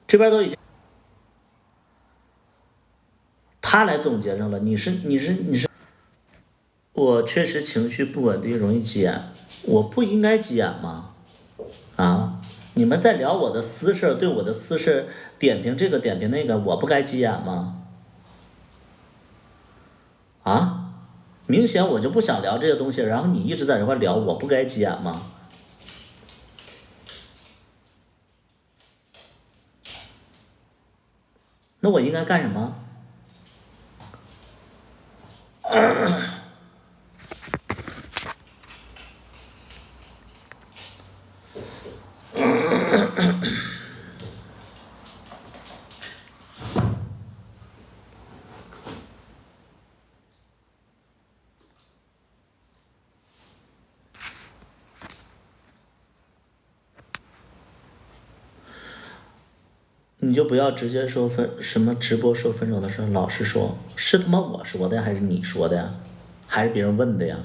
这边都已经他来总结上了，你是，我确实情绪不稳定，容易急眼，我不应该急眼吗？啊，你们在聊我的私事，对我的私事点评这个点评那个，我不该急眼吗？啊，明显我就不想聊这个东西，然后你一直在这块聊，我不该急眼吗？那我应该干什么？你就不要直接说什么直播说分手的事，老实说，是他妈我说的还是你说的呀？还是别人问的呀？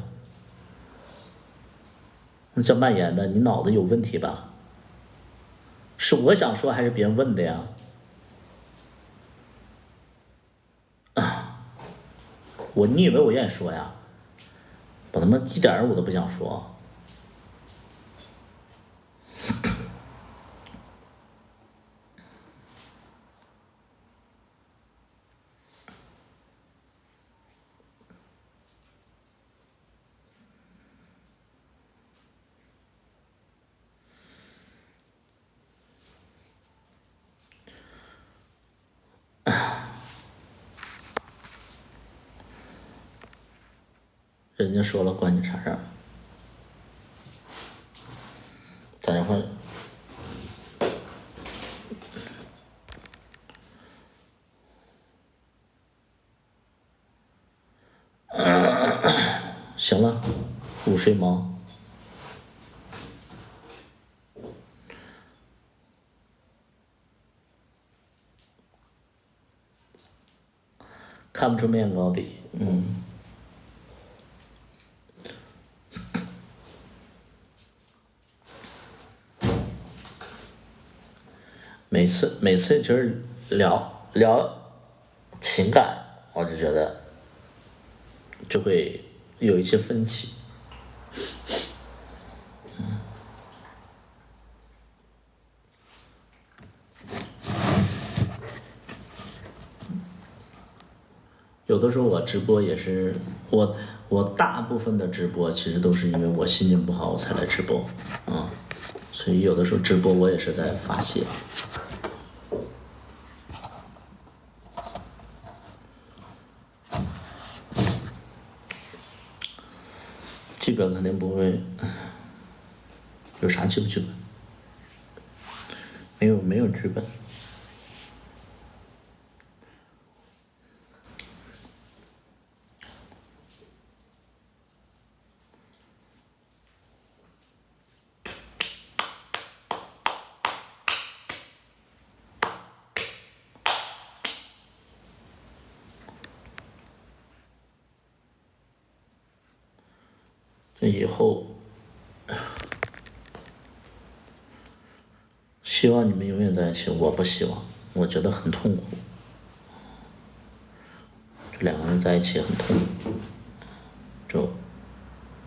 那叫蔓延的，你脑子有问题吧？是我想说还是别人问的呀？你以为我愿意说呀？我他妈一点儿我都不想说。人家说了关你啥事儿？打电话。行了，午睡猫。看不出面高低，每次就是聊聊情感，我就觉得就会有一些分歧。有的时候我直播也是，我大部分的直播其实都是因为我心情不好我才来直播，所以有的时候直播我也是在发泄。剧本肯定不会，有啥剧不剧本？没有剧本。这以后，希望你们永远在一起，我不希望，我觉得很痛苦。这两个人在一起很痛苦，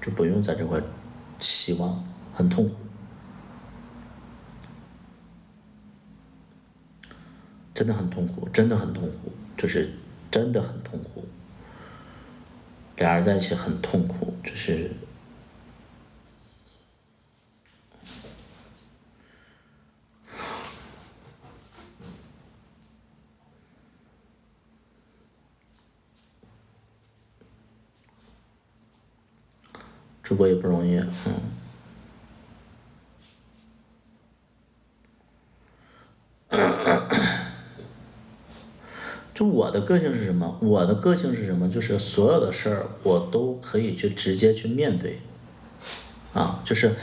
就不用在这块希望，很痛苦，真的很痛苦，真的很痛苦，就是真的很痛苦。俩人在一起很痛苦，就是直播也不容易，就我的个性是什么？我的个性是什么？就是所有的事儿我都可以去直接去面对，就是，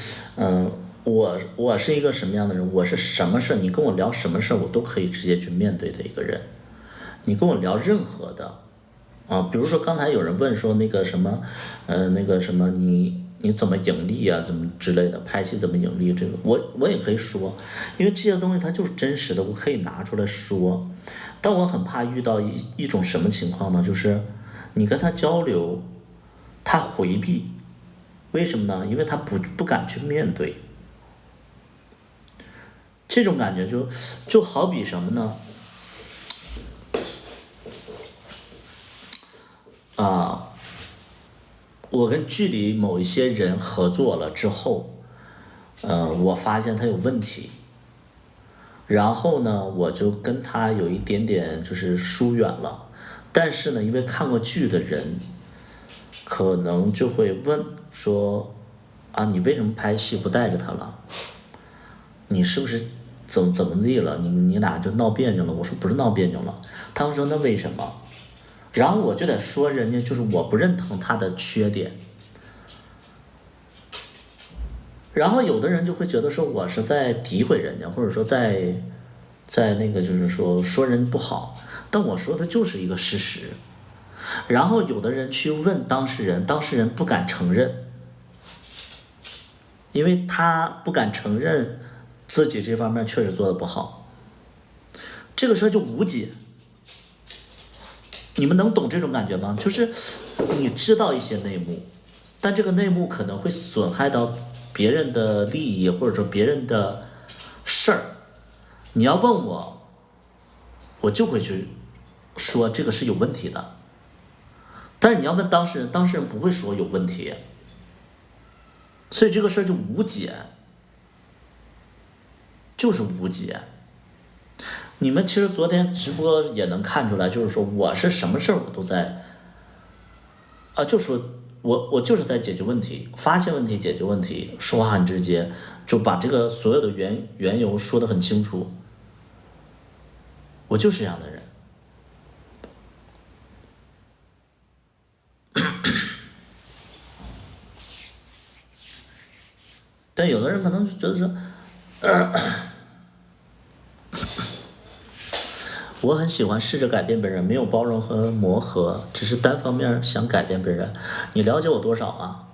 我是一个什么样的人？我是什么事你跟我聊什么事我都可以直接去面对的一个人。你跟我聊任何的，比如说刚才有人问说那个什么，那个什么，你你怎么盈利啊，怎么之类的，拍戏怎么盈利，这个我也可以说，因为这些东西它就是真实的，我可以拿出来说。但我很怕遇到一种什么情况呢？就是你跟他交流，他回避，为什么呢？因为他不敢去面对。这种感觉就好比什么呢？啊，我跟剧里某一些人合作了之后，我发现他有问题，然后呢，我就跟他有一点点就是疏远了。但是呢，因为看过剧的人，可能就会问说，啊，你为什么拍戏不带着他了？你是不是怎么地了？你俩就闹别扭了？我说不是闹别扭了。他们说那为什么？然后我就得说人家就是我不认同他的缺点。然后有的人就会觉得说我是在诋毁人家，或者说在那个就是说人不好，但我说的就是一个事实。然后有的人去问当事人，当事人不敢承认，因为他不敢承认自己这方面确实做的不好，这个事儿就无解。你们能懂这种感觉吗？就是你知道一些内幕，但这个内幕可能会损害到别人的利益，或者说别人的事儿。你要问我，我就会去说这个是有问题的。但是你要问当事人，当事人不会说有问题，所以这个事儿就无解，就是无解。你们其实昨天直播也能看出来，就是说我是什么事儿我都在就说我就是在解决问题，发现问题，解决问题，说话很直接，就把这个所有的缘由说得很清楚。我就是这样的人。但有的人可能就觉得说，我很喜欢试着改变别人，没有包容和磨合，只是单方面想改变别人。你了解我多少啊？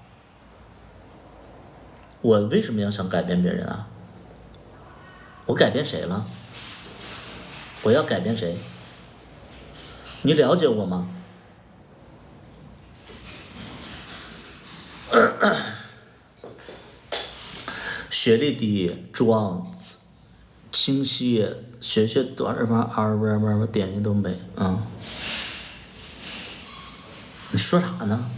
我为什么要想改变别人啊？我改变谁了？我要改变谁？你了解我吗？学历低，壮，清晰，学短什么点心都没啊？你说啥呢？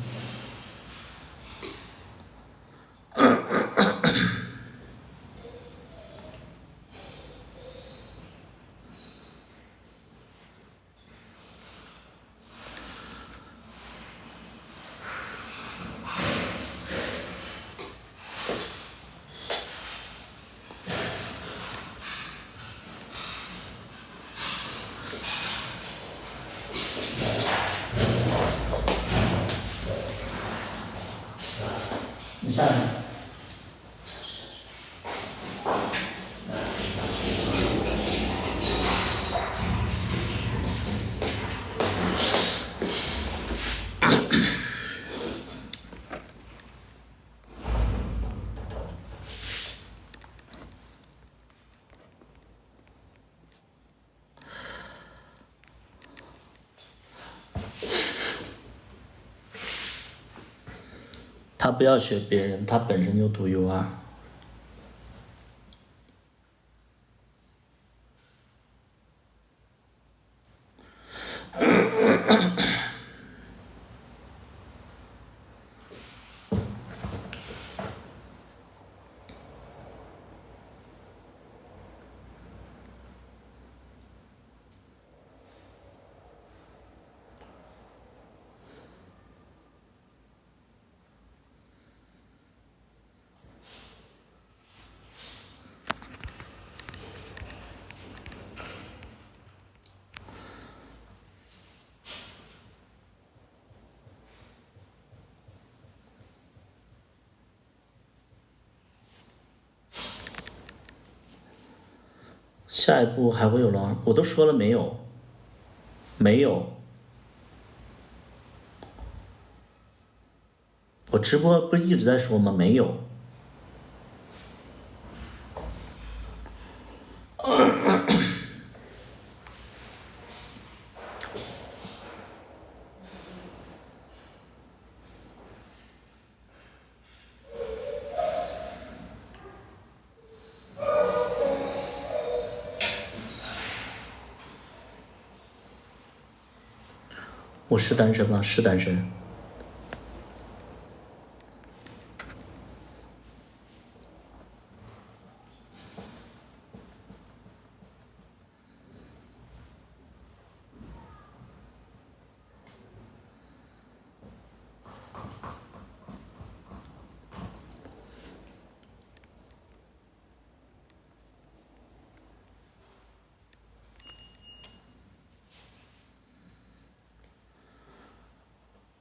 你下来。他不要学别人，他本身就独一无二。下一步还会有吗？我都说了没有，没有。我直播不一直在说吗？没有。我是单身吗？是单身。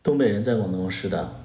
东北人在广东，是的。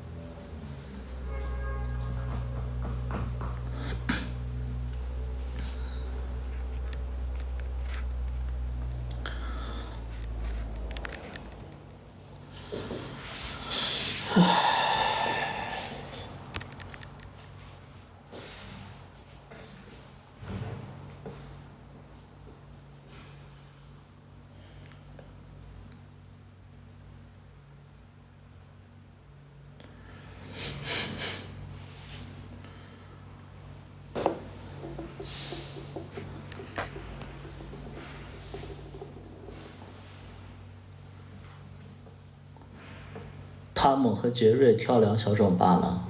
汤姆和杰瑞跳梁小手罢了。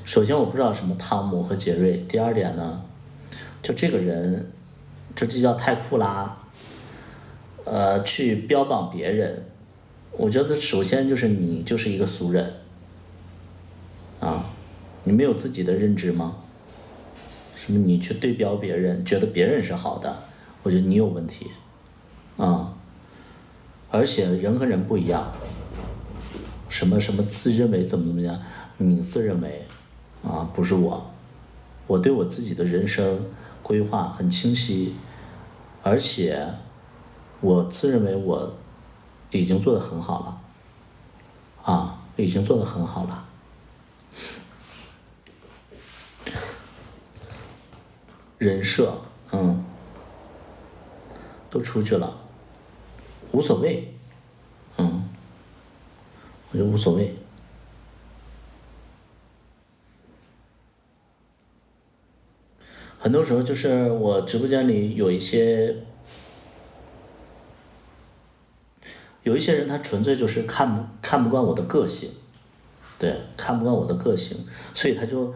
首先我不知道什么汤姆和杰瑞，第二点呢，就这个人，这就叫太酷啦。去标榜别人，我觉得首先就是你就是一个俗人啊，你没有自己的认知吗？什么你去对标别人，觉得别人是好的，我觉得你有问题啊。而且人和人不一样，什么什么自认为怎么样，你自认为啊，不是我，我对我自己的人生规划很清晰，而且我自认为我已经做得很好了啊，已经做得很好了。人设，都出去了，无所谓，我觉得无所谓。很多时候就是我直播间里有一些人，他纯粹就是看不惯我的个性，对，看不惯我的个性，所以他就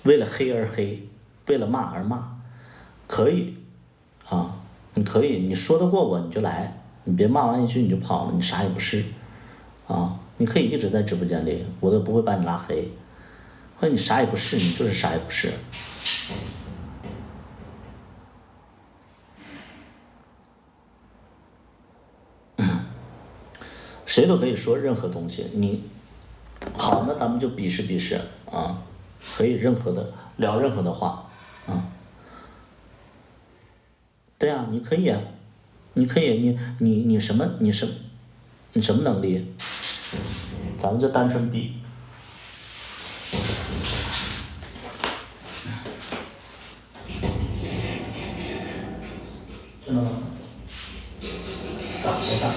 为了黑而黑，为了骂而骂，可以啊，你可以，你说得过我你就来，你别骂完一句你就跑了，你啥也不是啊，你可以一直在直播间里，我都不会把你拉黑。或者你啥也不是，你就是啥也不是。谁都可以说任何东西，你好，那咱们就比试比试啊，可以聊任何的话啊。对啊，你可以啊，你可以，你什么能力？咱们就单纯比。真的吗？大多大？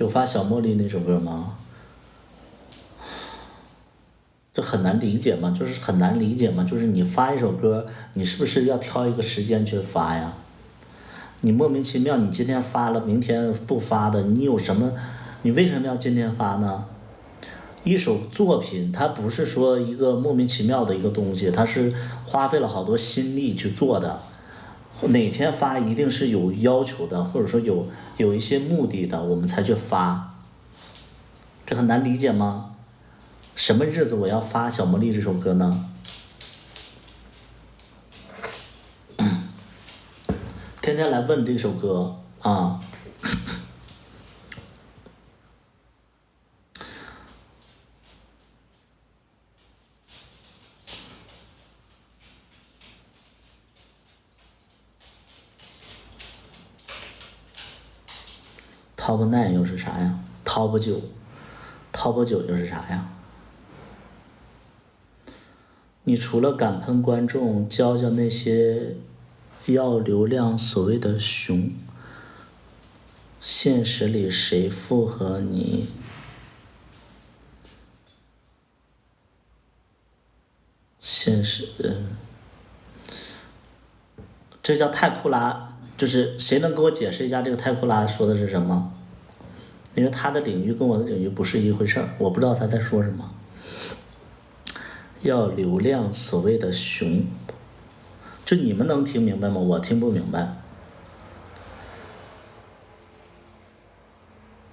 有发小茉莉那首歌吗？这很难理解吗？就是很难理解吗？就是你发一首歌，你是不是要挑一个时间去发呀？你莫名其妙，你今天发了，明天不发的，你有什么？你为什么要今天发呢？一首作品，它不是说一个莫名其妙的一个东西，它是花费了好多心力去做的。哪天发一定是有要求的，或者说有一些目的的，我们才去发。这很难理解吗？什么日子我要发《小茉莉》这首歌呢？天天来问这首歌啊！Top 9又是啥呀？Top 9，Top 9又是啥呀？你除了敢喷观众，教教那些要流量所谓的熊，现实里谁附和你？现实，这叫太库拉，就是谁能给我解释一下这个太库拉说的是什么？因为他的领域跟我的领域不是一回事儿，我不知道他在说什么。要流量所谓的熊，就你们能听明白吗？我听不明白。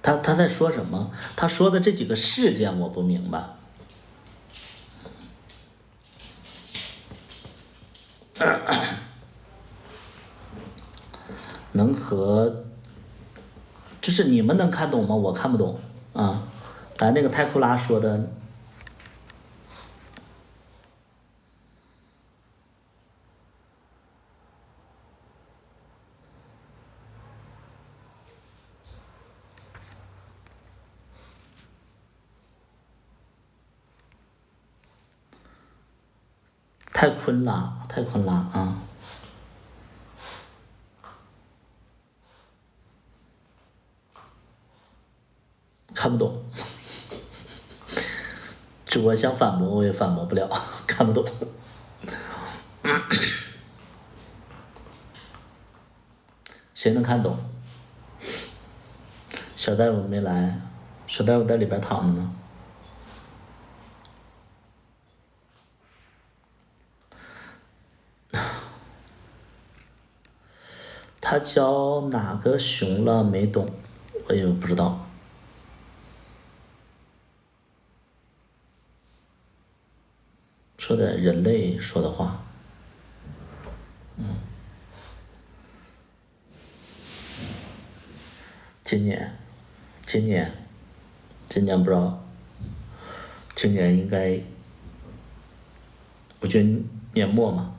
他在说什么？他说的这几个事件我不明白。能和，就是你们能看懂吗？我看不懂啊。来，那个泰库拉说的，太坤拉啊，看不懂。这我想反驳我也反驳不了，看不懂。谁能看懂？小大夫没来，小大夫在里边躺着呢。他教哪个熊了没懂，我也不知道。说点人类说的话。今年，今年，今年不知道，今年应该，我觉得年末嘛。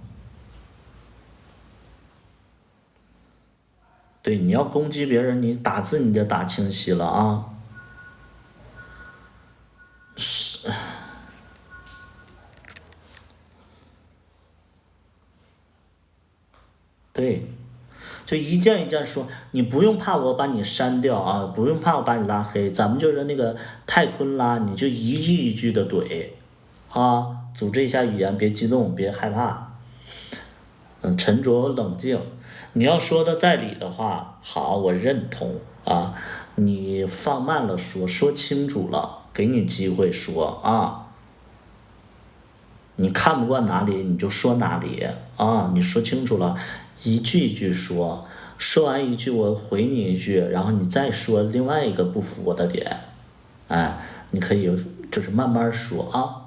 对，你要攻击别人，你打字你就打清晰了啊。对，就一件一件说，你不用怕我把你删掉啊，不用怕我把你拉黑，咱们就是那个太坤拉，你就一句一句的怼，啊，组织一下语言，别激动，别害怕，沉着冷静。你要说的在理的话，好，我认同啊，你放慢了说，说清楚了，给你机会说啊。你看不惯哪里你就说哪里啊，你说清楚了，一句一句说，说完一句我回你一句，然后你再说另外一个不服我的点，哎，你可以就是慢慢说啊。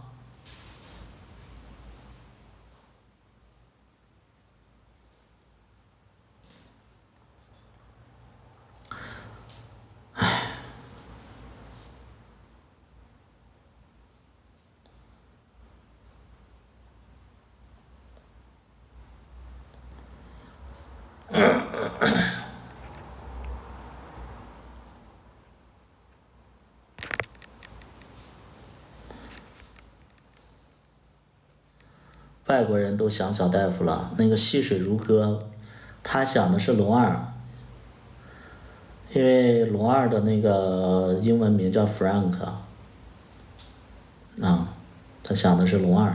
外国人都想小大夫了，那个细水如歌，他想的是龙二，因为龙二的那个英文名叫 Frank 啊，他想的是龙二。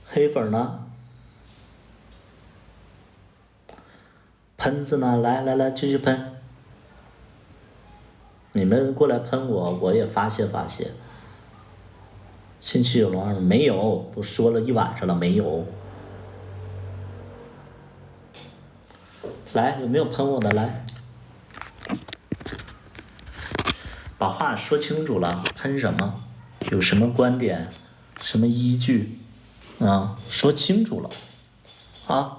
黑粉呢？喷子呢？来来来，继续喷！你们过来喷我，我也发泄发泄。新区有龙二吗？没有，都说了一晚上了，没有。来，有没有喷我的？来，把话说清楚了，喷什么？有什么观点？什么依据？啊，说清楚了，啊。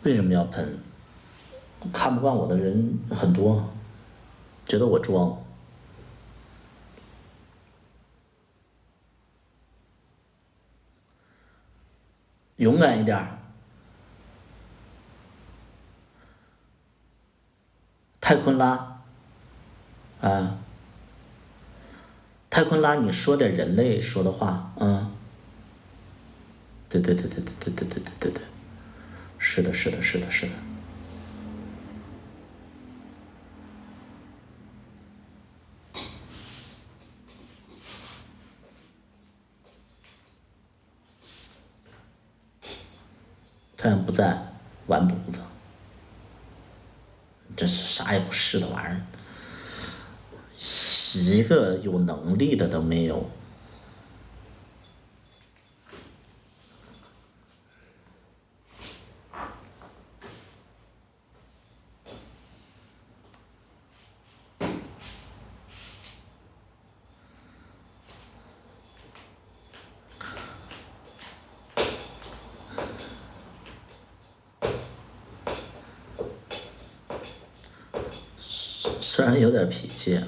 为什么要喷？看不惯我的人很多，觉得我装。勇敢一点儿。泰昆拉，啊，泰昆拉，你说点人类说的话，对对对对对对对对对对对，是的是的是的是的。太阳不在，完犊子，这是啥也不是的玩意儿，一个有能力的都没有。虽然有点脾气，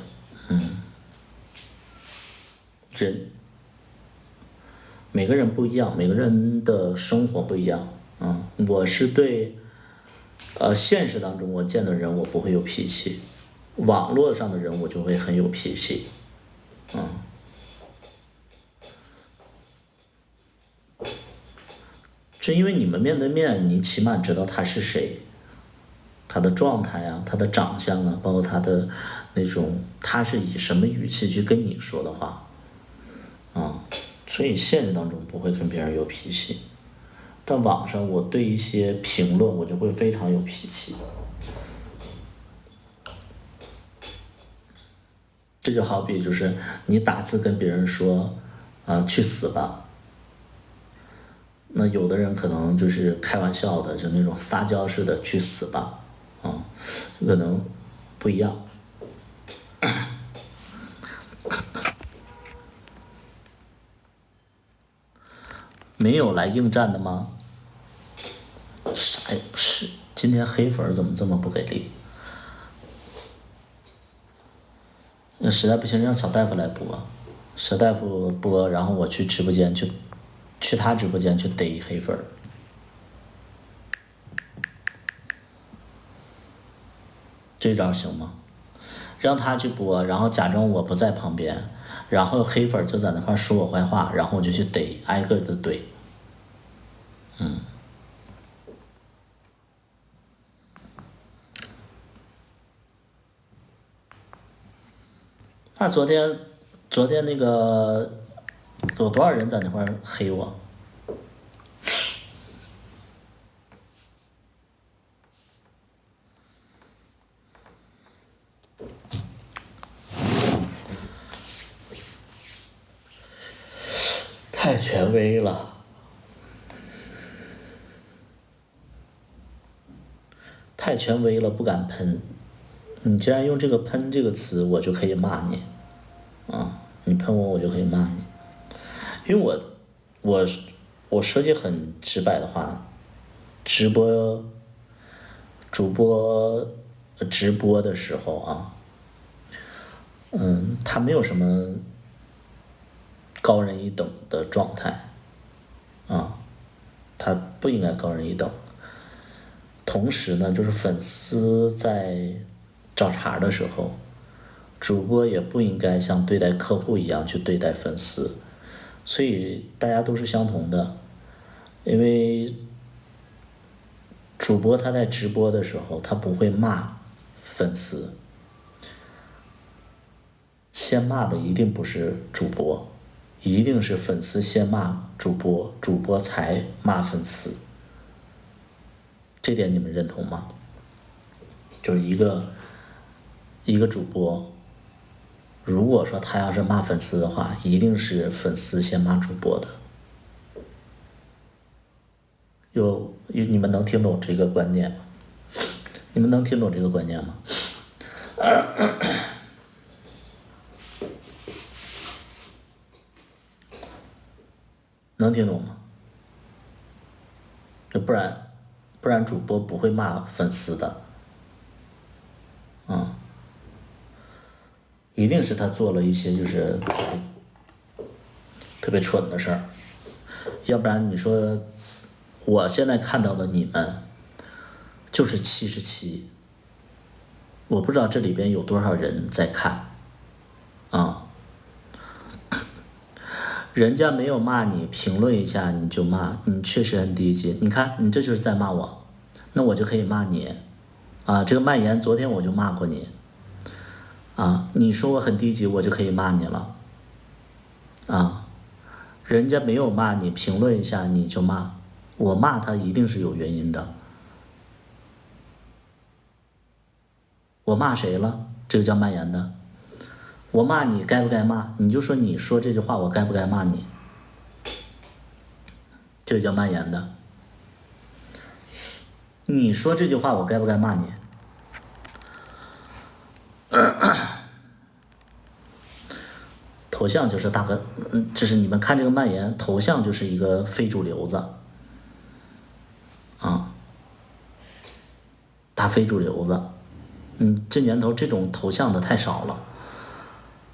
人每个人不一样，每个人的生活不一样，我是对，现实当中我见的人我不会有脾气，网络上的人我就会很有脾气，是因为你们面对面，你起码知道他是谁，他的状态啊，他的长相啊，包括他的那种，他是以什么语气去跟你说的话，所以现实当中不会跟别人有脾气，但网上我对一些评论我就会非常有脾气。这就好比就是你打字跟别人说，去死吧。那有的人可能就是开玩笑的，就那种撒娇似的去死吧，可能不一样。没有来应战的吗？啥也不是。今天黑粉怎么这么不给力？那实在不行让小大夫来播，小大夫播，然后我去直播间去他直播间去逮黑粉，这招行吗？让他去播，然后假装我不在旁边，然后黑粉就在那块说我坏话，然后我就去逮，挨个的怼。那昨天那个有多少人在那块黑我？太权威了，太权威了，不敢喷。你既然用这个“喷”这个词，我就可以骂你。你喷我就可以骂你，因为我我说句很直白的话，直播主播直播的时候啊，他没有什么高人一等的状态啊，他不应该高人一等。同时呢，就是粉丝在找茬的时候，主播也不应该像对待客户一样去对待粉丝，所以大家都是相同的。因为主播他在直播的时候，他不会骂粉丝，先骂的一定不是主播，一定是粉丝先骂主播，主播才骂粉丝。这点你们认同吗？就是一个主播，如果说他要是骂粉丝的话，一定是粉丝先骂主播的。你们能听懂这个观念吗？你们能听懂这个观念吗？能听懂吗？不然主播不会骂粉丝的，一定是他做了一些就是特别蠢的事儿，要不然你说我现在看到的你们就是77，我不知道这里边有多少人在看啊。人家没有骂你，评论一下你就骂，你确实很低级。你看，你这就是在骂我，那我就可以骂你啊。这个蔓延，昨天我就骂过你啊。你说我很低级，我就可以骂你了啊。人家没有骂你，评论一下你就骂，我骂他一定是有原因的。我骂谁了？这个叫蔓延的。我骂你该不该骂？你就说你说这句话我该不该骂你？这叫蔓延的。你说这句话我该不该骂你？头像就是大哥，就是你们看这个蔓延，头像就是一个非主流子啊，大非主流子。这年头这种头像的太少了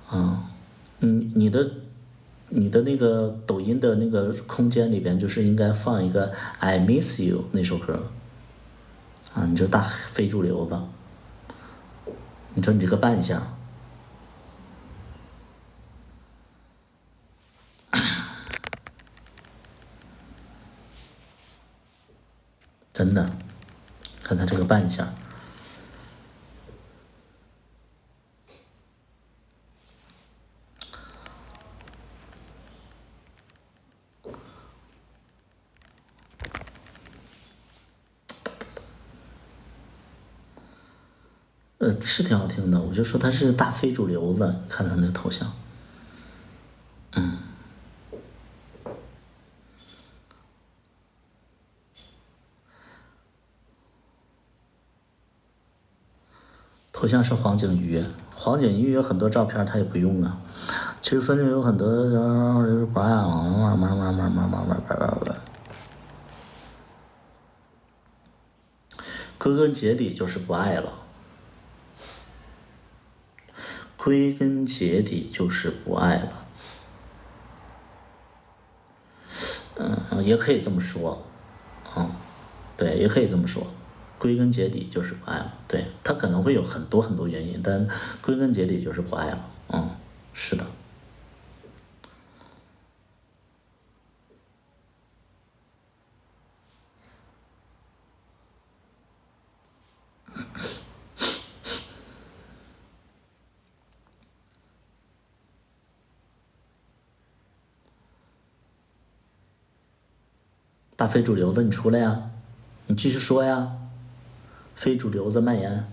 啊。你的那个抖音的那个空间里边，就是应该放一个 I Miss You 那首歌啊。你这大非主流子，你说你这个扮相，真的，看他这个扮相。是挺好听的，我就说他是大非主流子，你看他那头像，头像是黄景瑜，黄景瑜有很多照片他也不用啊。其实分钟有很多就是不爱了，归根结底就是不爱了，归根结底就是不爱了。也可以这么说，对，也可以这么说，归根结底就是不爱了。对，他可能会有很多很多原因，但归根结底就是不爱了。是的。大非主流的，你出来呀，你继续说呀，非主流子蔓延。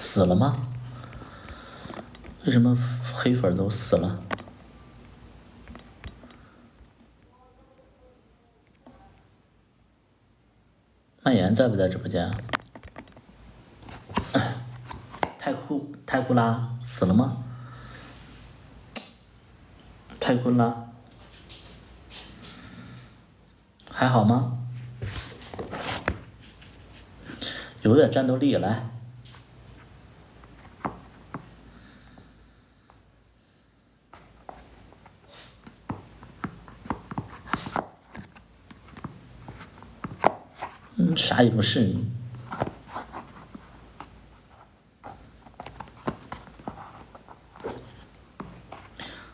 死了吗？为什么黑粉都死了？蔓延在不在直播间？太库拉死了吗？太坤拉还好吗？有点战斗力，来。啥也不是。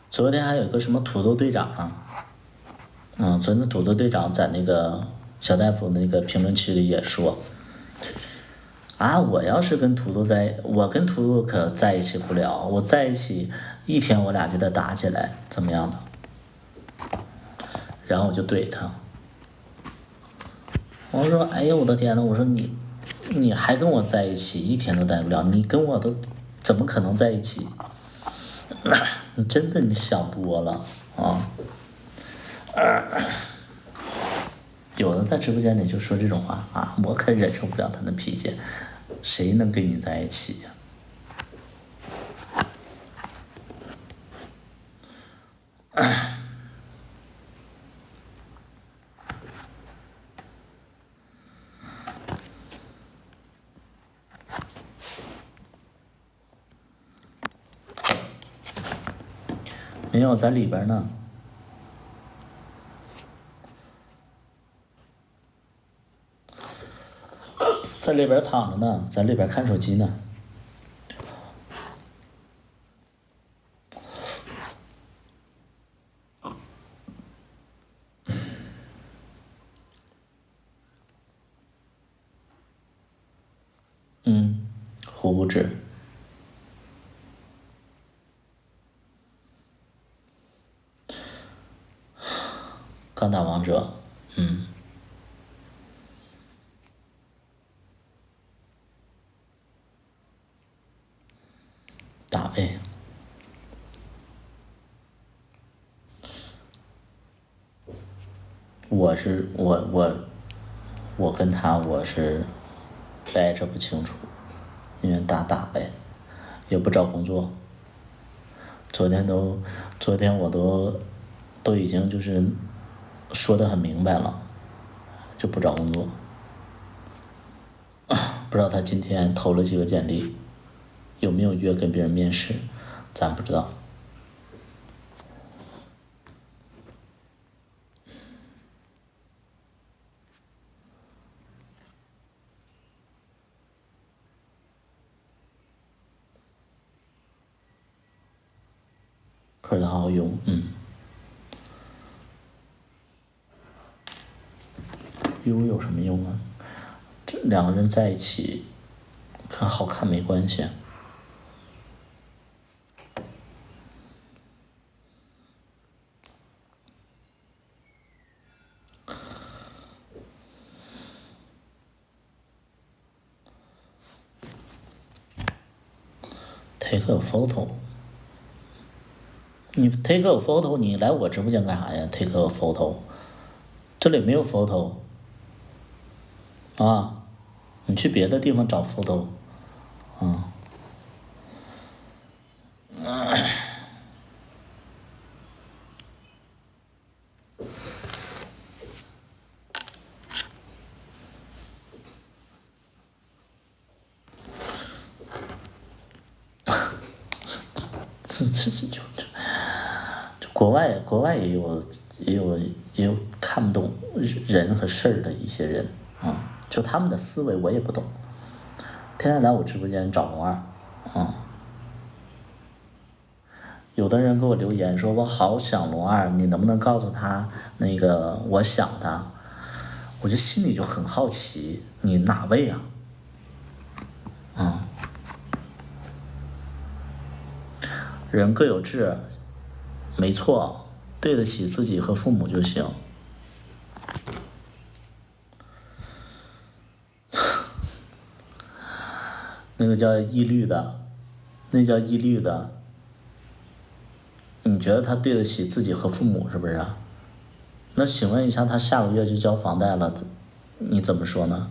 昨天还有个什么土豆队长昨天土豆队长在那个小大夫那个评论区里也说，我要是跟土豆我跟土豆可在一起不了，我在一起一天我俩就得打起来，怎么样的？然后我就怼他，我说，哎呀我的天呐，我说你还跟我在一起一天都待不了，你跟我都怎么可能在一起？你真的你想多了啊！有的在直播间里就说这种话我可忍受不了他的脾气，谁能跟你在一起呀？没有，在里边呢，在里边躺着呢，在里边看手机呢。胡子。刚打王者，打呗。我跟他我是掰扯不清楚，因为打呗，也不找工作。昨天我都已经就是说得很明白了，就不找工作。不知道他今天投了几个简历，有没有约跟别人面试，咱不知道。可是他好用，有什么用啊？这两个人在一起，跟好看没关系。take a photo， 你 take a photo， 你来我直播间干啥呀 ？take a photo， 这里没有 photo， 你去别的地方找 photo， 就国外也有看不懂人和事儿的一些人就他们的思维我也不懂，天天来我直播间找龙二有的人给我留言说我好想龙二，你能不能告诉他那个我想他？我就心里就很好奇，你哪位啊？人各有志，没错，对得起自己和父母就行。那个叫义律的，那叫义律的。你觉得他对得起自己和父母是不是啊？那请问一下，他下个月就交房贷了，你怎么说呢？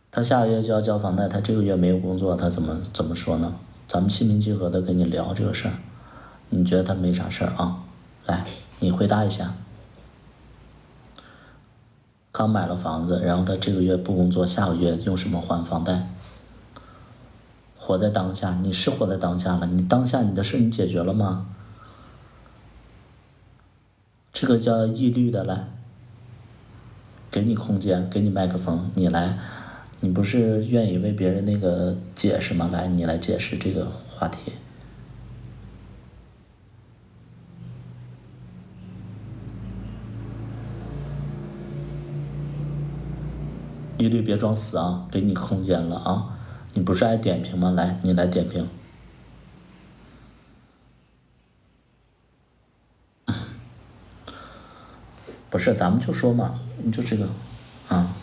他下个月就要交房贷，他这个月没有工作，他怎么说呢？咱们心平气和的跟你聊这个事儿，你觉得他没啥事儿啊？来，你回答一下。刚买了房子，然后他这个月不工作，下个月用什么还房贷？活在当下，你是活在当下了，你当下你的事你解决了吗？这个叫义律的，来，给你空间，给你麦克风，你来，你不是愿意为别人那个解释吗？来，你来解释这个话题。义律别装死啊，给你空间了啊，你不是爱点评吗？来，你来点评。不是，咱们就说嘛，你就这个，啊。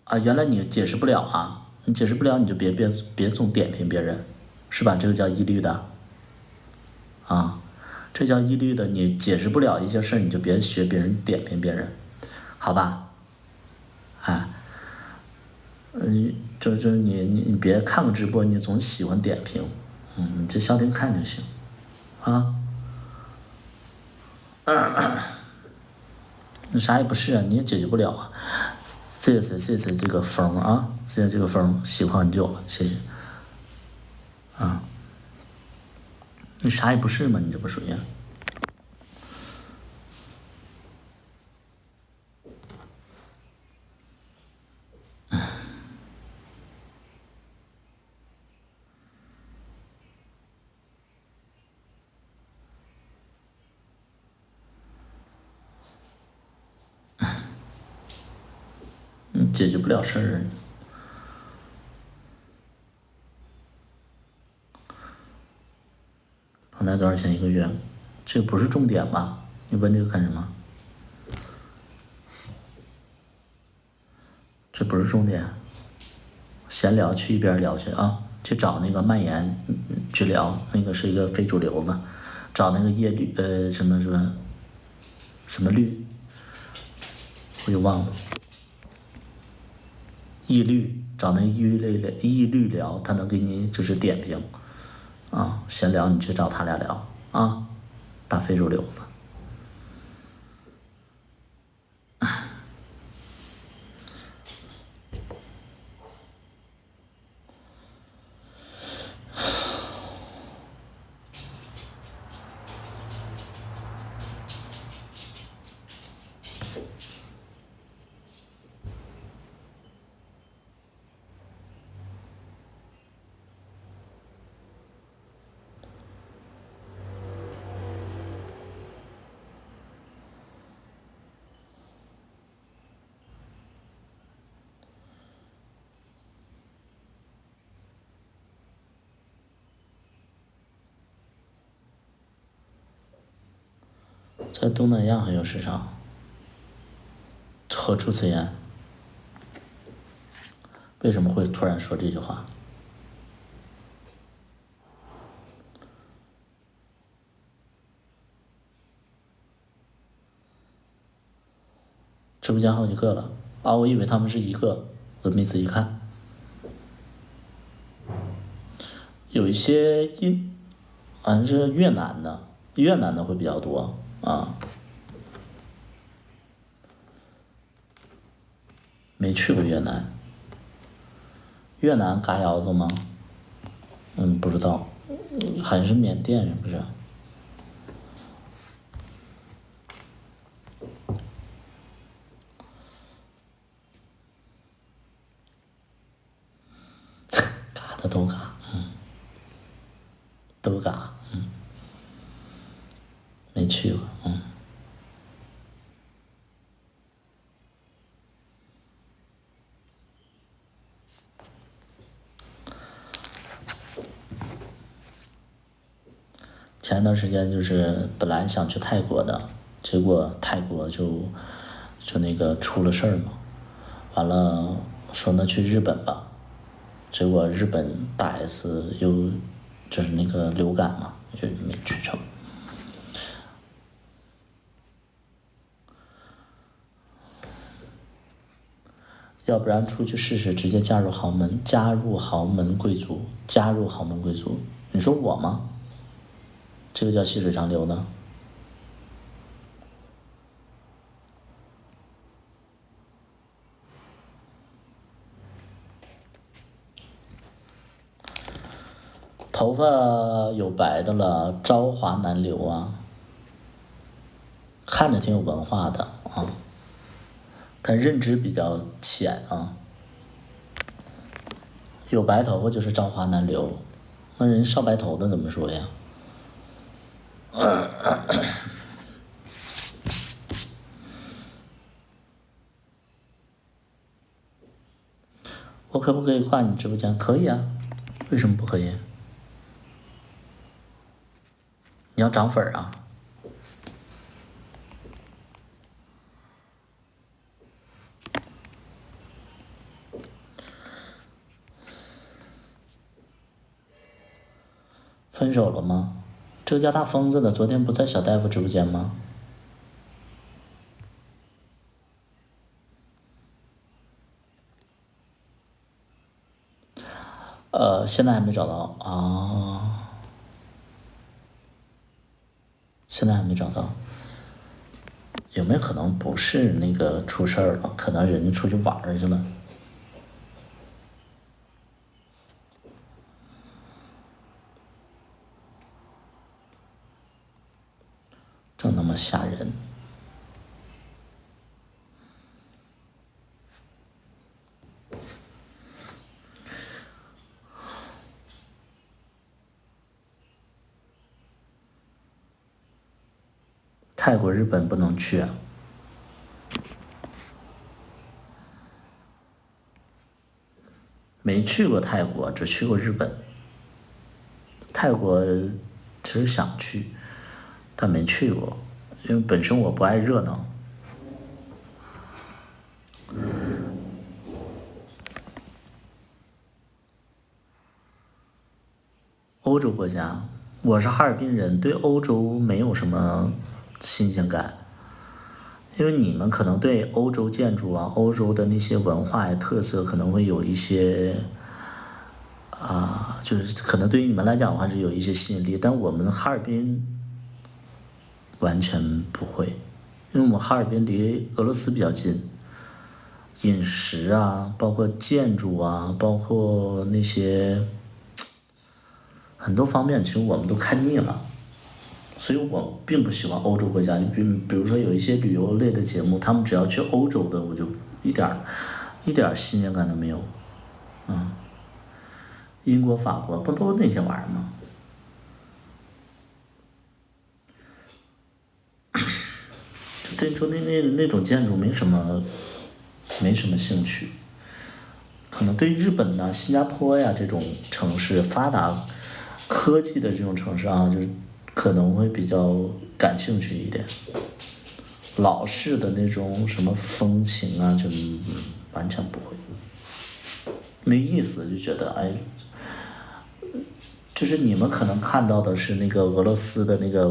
啊，原来你解释不了啊，你解释不了你就别总点评别人，是吧？这个叫义律的，啊，这叫义律的，你解释不了一些事儿，你就别学别人点评别人，好吧？哎，就是你别看个直播，你总喜欢点评，你就消停看就行，啊。那啥也不是啊，你也解决不了啊。谢谢这个风啊，谢谢这个风，喜欢很久了，谢谢。啊，你啥也不是嘛，你这不属于。你解决不了事儿。房贷多少钱一个月？这不是重点吧？你问这个干什么？这不是重点。闲聊去一边聊去啊，去找那个蔓延去聊，那个是一个非主流的，找那个叶绿什么绿，我又忘了。易绿，找那个易绿聊，他能给你就是点评啊。闲聊你去找他俩聊啊，大非主流子。在东南亚还有市场，何出此言？为什么会突然说这句话？直播间好几个了啊！我以为他们是一个，我没仔细看。有一些好像是越南的，越南的会比较多啊。没去过越南，越南嘎腰子吗？不知道，好像是缅甸是不是？嘎的都嘎，都嘎，没去过，前一段时间就是本来想去泰国的，结果泰国就那个出了事儿嘛，完了说那去日本吧，结果日本大 S 又就是那个流感嘛，就没去成。要不然出去试试，直接加入豪门，加入豪门贵族，加入豪门贵族。你说我吗？这个叫细水长流呢。头发有白的了，朝华南流啊，看着挺有文化的啊，但认知比较浅啊。有白头发就是朝华南流，那人少白头的怎么说呀？我可不可以挂你直播间？可以啊，为什么不可以？你要涨粉啊？分手了吗？这个叫大疯子的，昨天不在小大夫直播间吗？现在还没找到啊，现在还没找到，有没有可能不是那个出事儿了？可能人家出去玩儿去了，正那么吓人。泰国、日本不能去啊。没去过泰国，只去过日本。泰国其实想去，但没去过，因为本身我不爱热闹。欧洲国家，我是哈尔滨人，对欧洲没有什么新鲜感，因为你们可能对欧洲建筑啊、欧洲的那些文化呀、特色可能会有一些就是可能对于你们来讲的话是有一些吸引力，但我们哈尔滨完全不会，因为我们哈尔滨离俄罗斯比较近，饮食啊，包括建筑啊，包括那些很多方面，其实我们都看腻了，所以我并不喜欢欧洲国家。你比如说有一些旅游类的节目，他们只要去欧洲的，我就一点新鲜感都没有。英国、法国不都那些玩意儿吗？对，就那种建筑没什么兴趣。可能对日本呐、新加坡呀这种城市发达科技的这种城市啊，就是可能会比较感兴趣一点。老式的那种什么风情啊，就完全不会，没意思，就觉得哎，就是你们可能看到的是那个俄罗斯的那个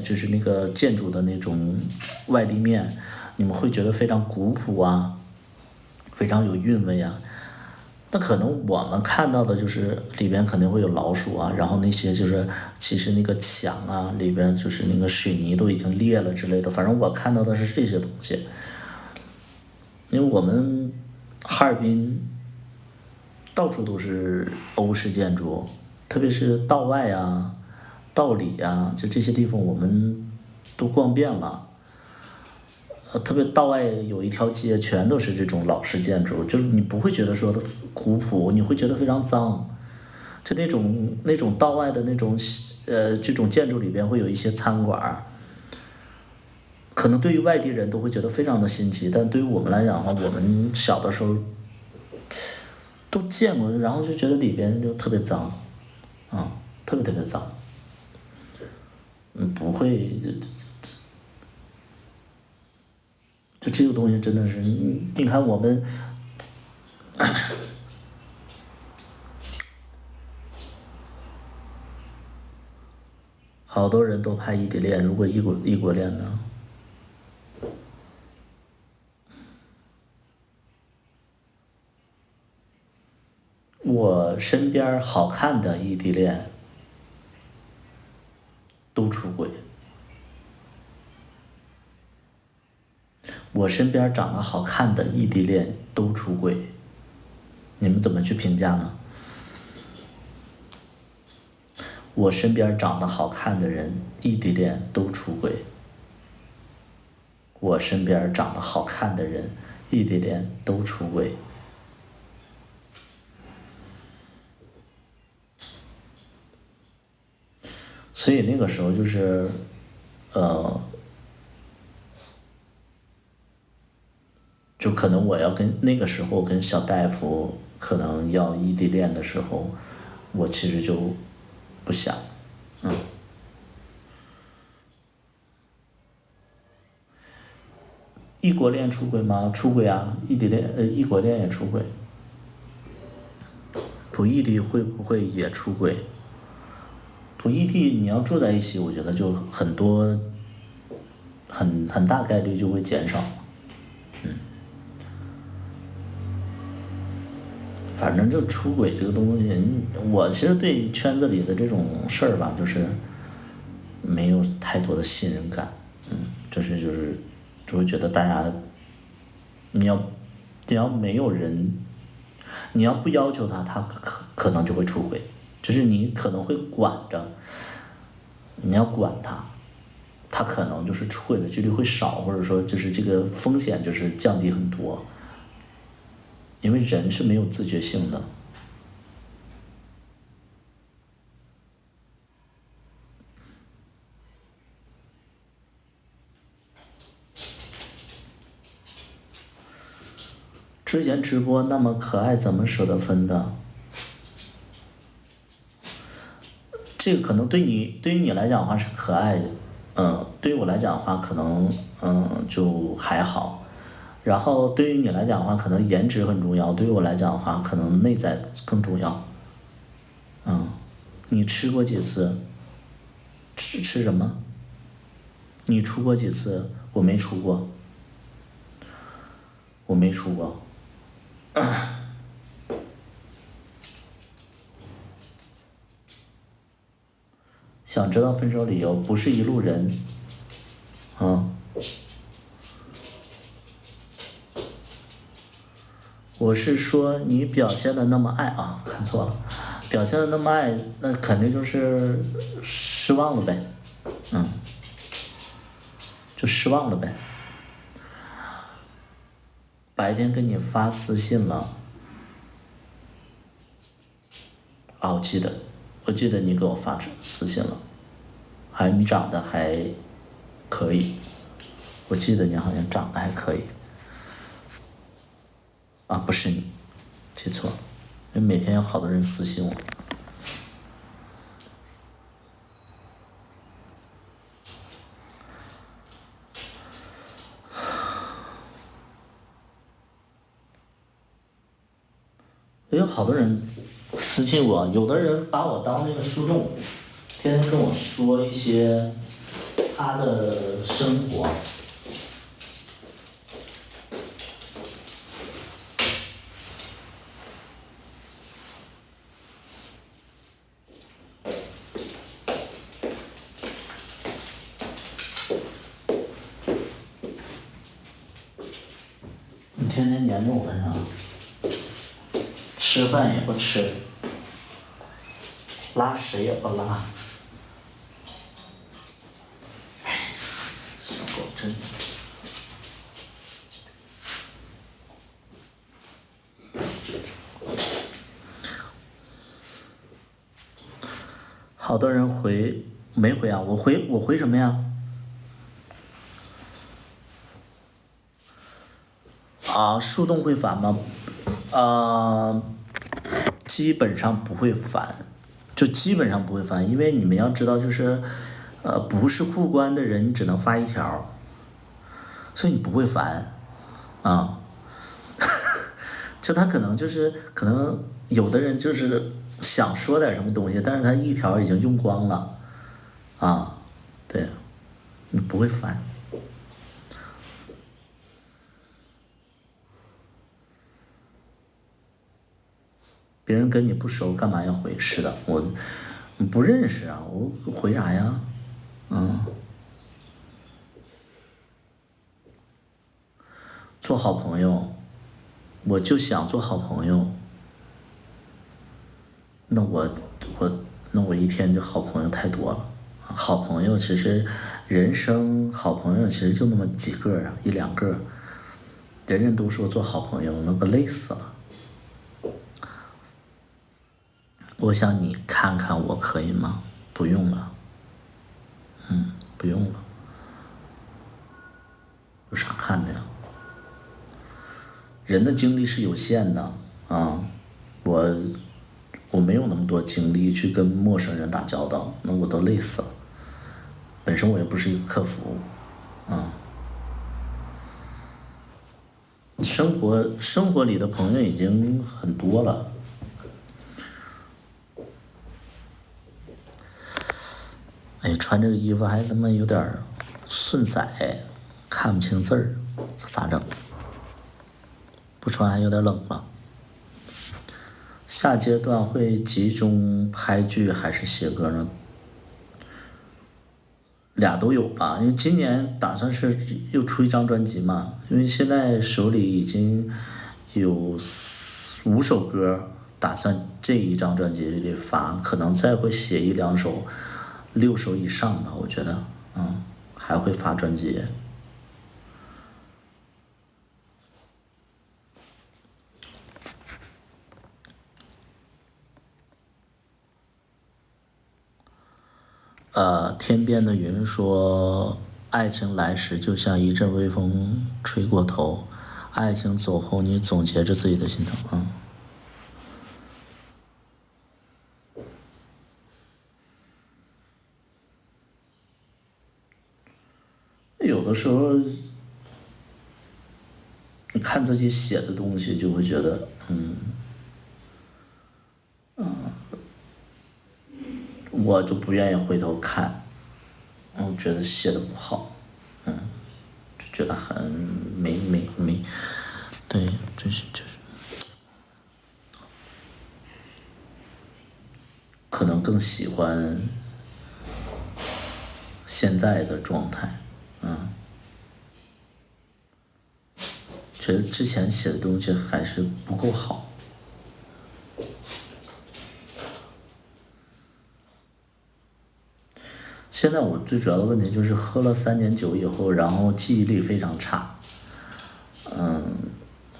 就是那个建筑的那种外立面，你们会觉得非常古朴啊，非常有韵味啊。那可能我们看到的就是里边肯定会有老鼠啊，然后那些就是其实那个墙啊里边就是那个水泥都已经裂了之类的，反正我看到的是这些东西。因为我们哈尔滨到处都是欧式建筑，特别是道外啊、道里啊，就这些地方我们都逛遍了。特别道外有一条街全都是这种老式建筑，就是你不会觉得说的古朴，你会觉得非常脏。就那种道外的那种这种建筑里边会有一些餐馆，可能对于外地人都会觉得非常的新奇，但对于我们来讲的话，我们小的时候都见过，然后就觉得里边就特别脏，特别特别脏。不会就这个东西真的是，你看我们，好多人都怕异地恋，如果异国恋呢？我身边好看的异地恋都出轨，我身边长得好看的异地恋都出轨，你们怎么去评价呢？我身边长得好看的人异地恋都出轨，我身边长得好看的人异地恋都出轨。所以那个时候就是，就可能我要跟那个时候跟小大夫可能要异地恋的时候，我其实就不想，异国恋出轨吗？出轨啊，异国恋也出轨，不异地会不会也出轨？不异地你要住在一起，我觉得就很多，很大概率就会减少。反正就出轨这个东西，我其实对圈子里的这种事儿吧，就是没有太多的信任感，就会觉得大家，你要你要没有人，你要不要求他，他可能就会出轨，就是你可能会管着，你要管他，他可能就是出轨的几率会少，或者说就是这个风险就是降低很多，因为人是没有自觉性的。之前直播那么可爱，怎么舍得分的？这个可能对于你来讲的话是可爱的，对于我来讲的话可能就还好。然后对于你来讲的话，可能颜值很重要；对于我来讲的话，可能内在更重要。你吃过几次？吃什么？你出过几次？我没出过，我没出过。想知道分手理由，不是一路人。我是说你表现的那么爱啊，看错了，表现的那么爱，那肯定就是失望了呗，就失望了呗。白天跟你发私信了，啊，我记得你给我发私信了，你长得还可以，我记得你好像长得还可以，啊，不是你，记错了，因为每天有好多人私信我。也有好多人私信我，有的人把我当那个树洞，天天跟我说一些他的生活。你天天黏着我干啥？吃饭也不吃，拉屎也不拉，小狗真。好多人没回啊？我回什么呀？啊，树洞会烦吗？啊，基本上不会烦，就基本上不会烦，因为你们要知道，就是不是互关的人，你只能发一条，所以你不会烦。啊，就他可能就是可能有的人就是想说点什么东西，但是他一条已经用光了啊，对，你不会烦。别人跟你不熟，干嘛要回？是的，我不认识啊，我回啥呀？做好朋友，我就想做好朋友。那我那我一天就好朋友太多了。好朋友其实人生好朋友其实就那么几个啊，一两个。人人都说做好朋友，那不累死了。我想你看看我可以吗？不用了，不用了，有啥看的呀？人的精力是有限的啊，我我没有那么多精力去跟陌生人打交道，那我都累死了。本身我也不是一个客服，生活里的朋友已经很多了。哎，穿这个衣服还他妈有点顺色，看不清字儿，咋整？不穿还有点冷了。下阶段会集中拍剧还是写歌呢？俩都有吧，因为今年打算是又出一张专辑嘛，因为现在手里已经有5首歌，打算这一张专辑里发，可能再会写一两首，6首以上吧，我觉得，还会发专辑。天边的云说，爱情来时就像一阵微风吹过头，爱情走后你总结着自己的心疼。有的时候你看自己写的东西，就会觉得，我就不愿意回头看，我觉得写的不好，就觉得很没，对，就是，可能更喜欢现在的状态，觉得之前写的东西还是不够好。现在我最主要的问题就是喝了3年酒以后，然后记忆力非常差，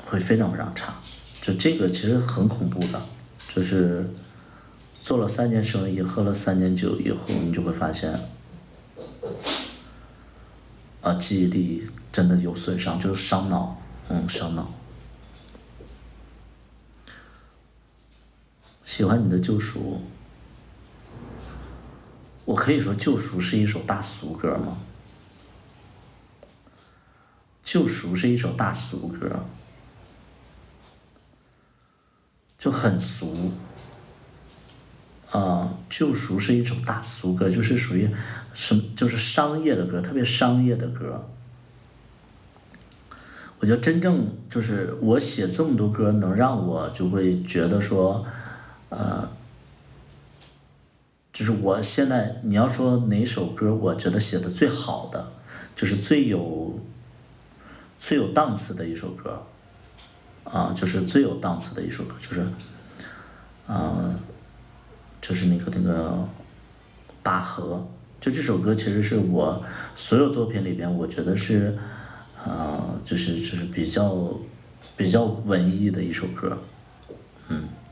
会非常非常差。就这个其实很恐怖的，就是做了3年生意，喝了3年酒以后，你就会发现，记忆力真的有损伤，就是伤脑，伤脑。喜欢你的救赎，我可以说救赎是一首大俗歌吗？救赎是一首大俗歌，就很俗。救赎是一首大俗歌，就是属于就是商业的歌，特别商业的歌。我觉得真正就是我写这么多歌，能让我就会觉得说，就是我现在你要说哪首歌，我觉得写的最好的，就是最有档次的一首歌，就是最有档次的一首歌，就是那个拔河，就这首歌其实是我所有作品里边，我觉得是，就是比较文艺的一首歌，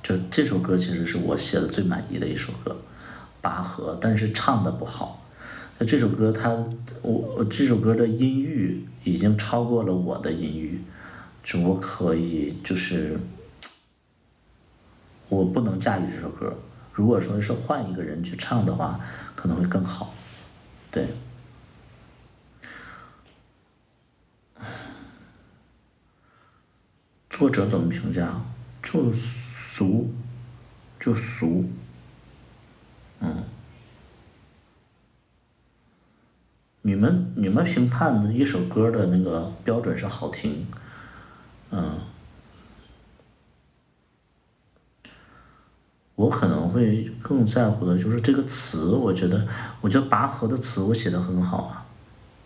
就这首歌其实是我写的最满意的一首歌，拔河，但是唱的不好。那这首歌我这首歌的音域已经超过了我的音域，就我可以就是我不能驾驭这首歌。如果说是换一个人去唱的话，可能会更好。对，作者怎么评价？就俗，就俗。你们评判的一首歌的那个标准是好听。我可能会更在乎的就是这个词，我觉得拔河的词我写的很好啊，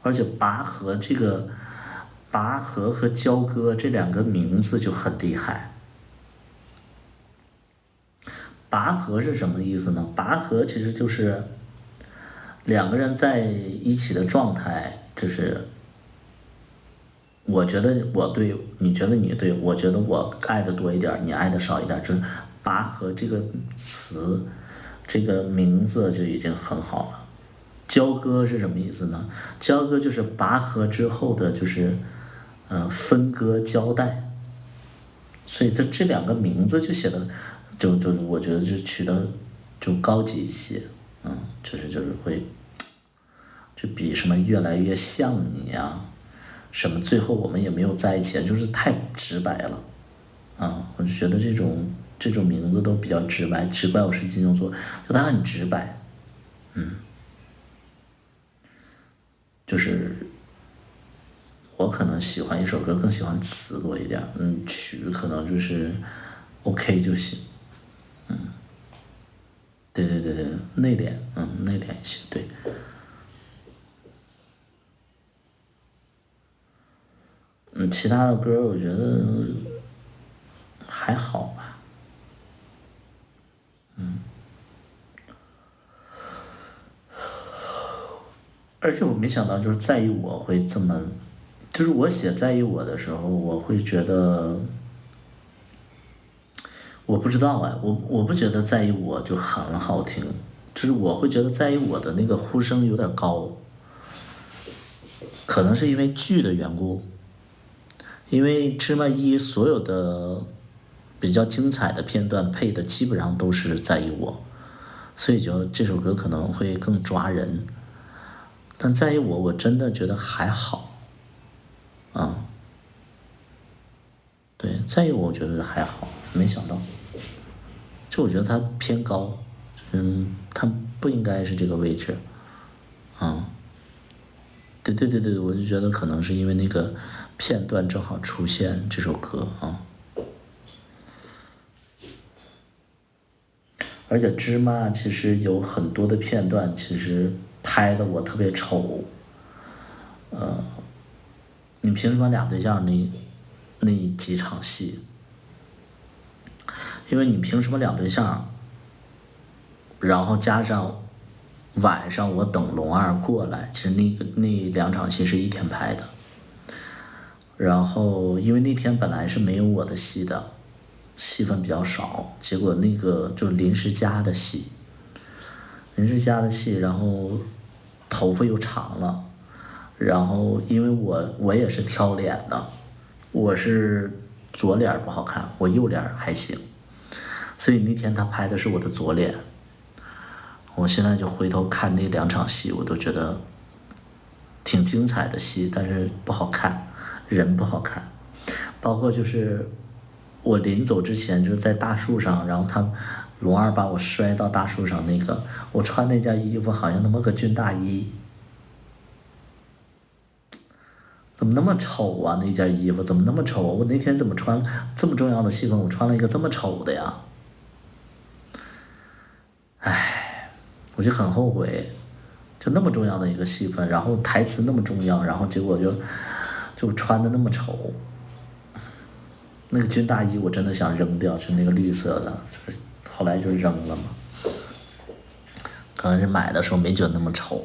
而且拔河和交割这两个名字就很厉害。拔河是什么意思呢？拔河其实就是两个人在一起的状态，就是我觉得我对，你觉得你对，我觉得我爱的多一点，你爱的少一点，就是拔河这个词，这个名字就已经很好了。交割是什么意思呢？交割就是拔河之后的，就是分割交代。所以这两个名字就写的，就我觉得就取得就高级一些。就是会就比什么越来越像你呀、什么最后我们也没有在一起，就是太直白了。我就觉得这种名字都比较直白，只怪我是金牛座，就它很直白。就是我可能喜欢一首歌更喜欢词多一点，曲可能就是 OK 就行。对对对对，内敛，内敛一些，对。其他的歌我觉得还好吧。而且我没想到就是在意我会这么，就是我写在意我的时候，我会觉得，我不知道哎，我不觉得在意我就很好听，就是我会觉得在意我的那个呼声有点高，可能是因为剧的缘故，因为芝麻一所有的比较精彩的片段配的基本上都是在意我，所以就这首歌可能会更抓人。但在意我真的觉得还好。对，在意我觉得还好，没想到，就我觉得它偏高，它不应该是这个位置。对对对对，我就觉得可能是因为那个片段正好出现这首歌啊。而且芝麻其实有很多的片段，其实拍的我特别丑。你凭什么俩对象那几场戏？因为你凭什么两对象，然后加上晚上我等龙二过来，其实那两场戏是一天拍的。然后因为那天本来是没有我的戏的，戏份比较少，结果那个就是临时加的戏，然后头发又长了，然后因为我也是挑脸的，我是左脸不好看，我右脸还行，所以那天他拍的是我的左脸。我现在就回头看那两场戏，我都觉得挺精彩的戏，但是不好看，人不好看。包括就是我临走之前就是在大树上，然后龙二把我摔到大树上那个，我穿那件衣服好像他妈个军大衣，怎么那么丑啊？那件衣服怎么那么丑？我那天怎么穿这么重要的戏份，我穿了一个这么丑的呀？我就很后悔，就那么重要的一个戏份，然后台词那么重要，然后结果就穿的那么丑。那个军大衣我真的想扔掉，是那个绿色的，后来就扔了嘛。可能是买的时候没觉得那么丑。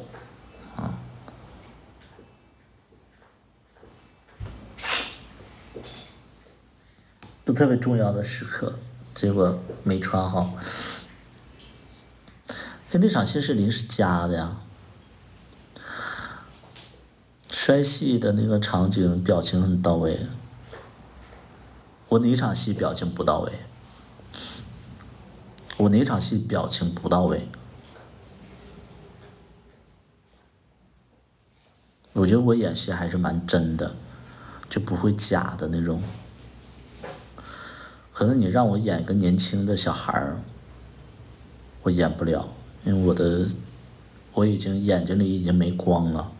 都特别重要的时刻，结果没穿好。那场戏是临时加的呀。摔戏的那个场景表情很到位，我哪场戏表情不到位？我哪场戏表情不到位？我觉得我演戏还是蛮真的，就不会假的那种。可能你让我演一个年轻的小孩儿，我演不了，因为我已经眼睛里已经没光了，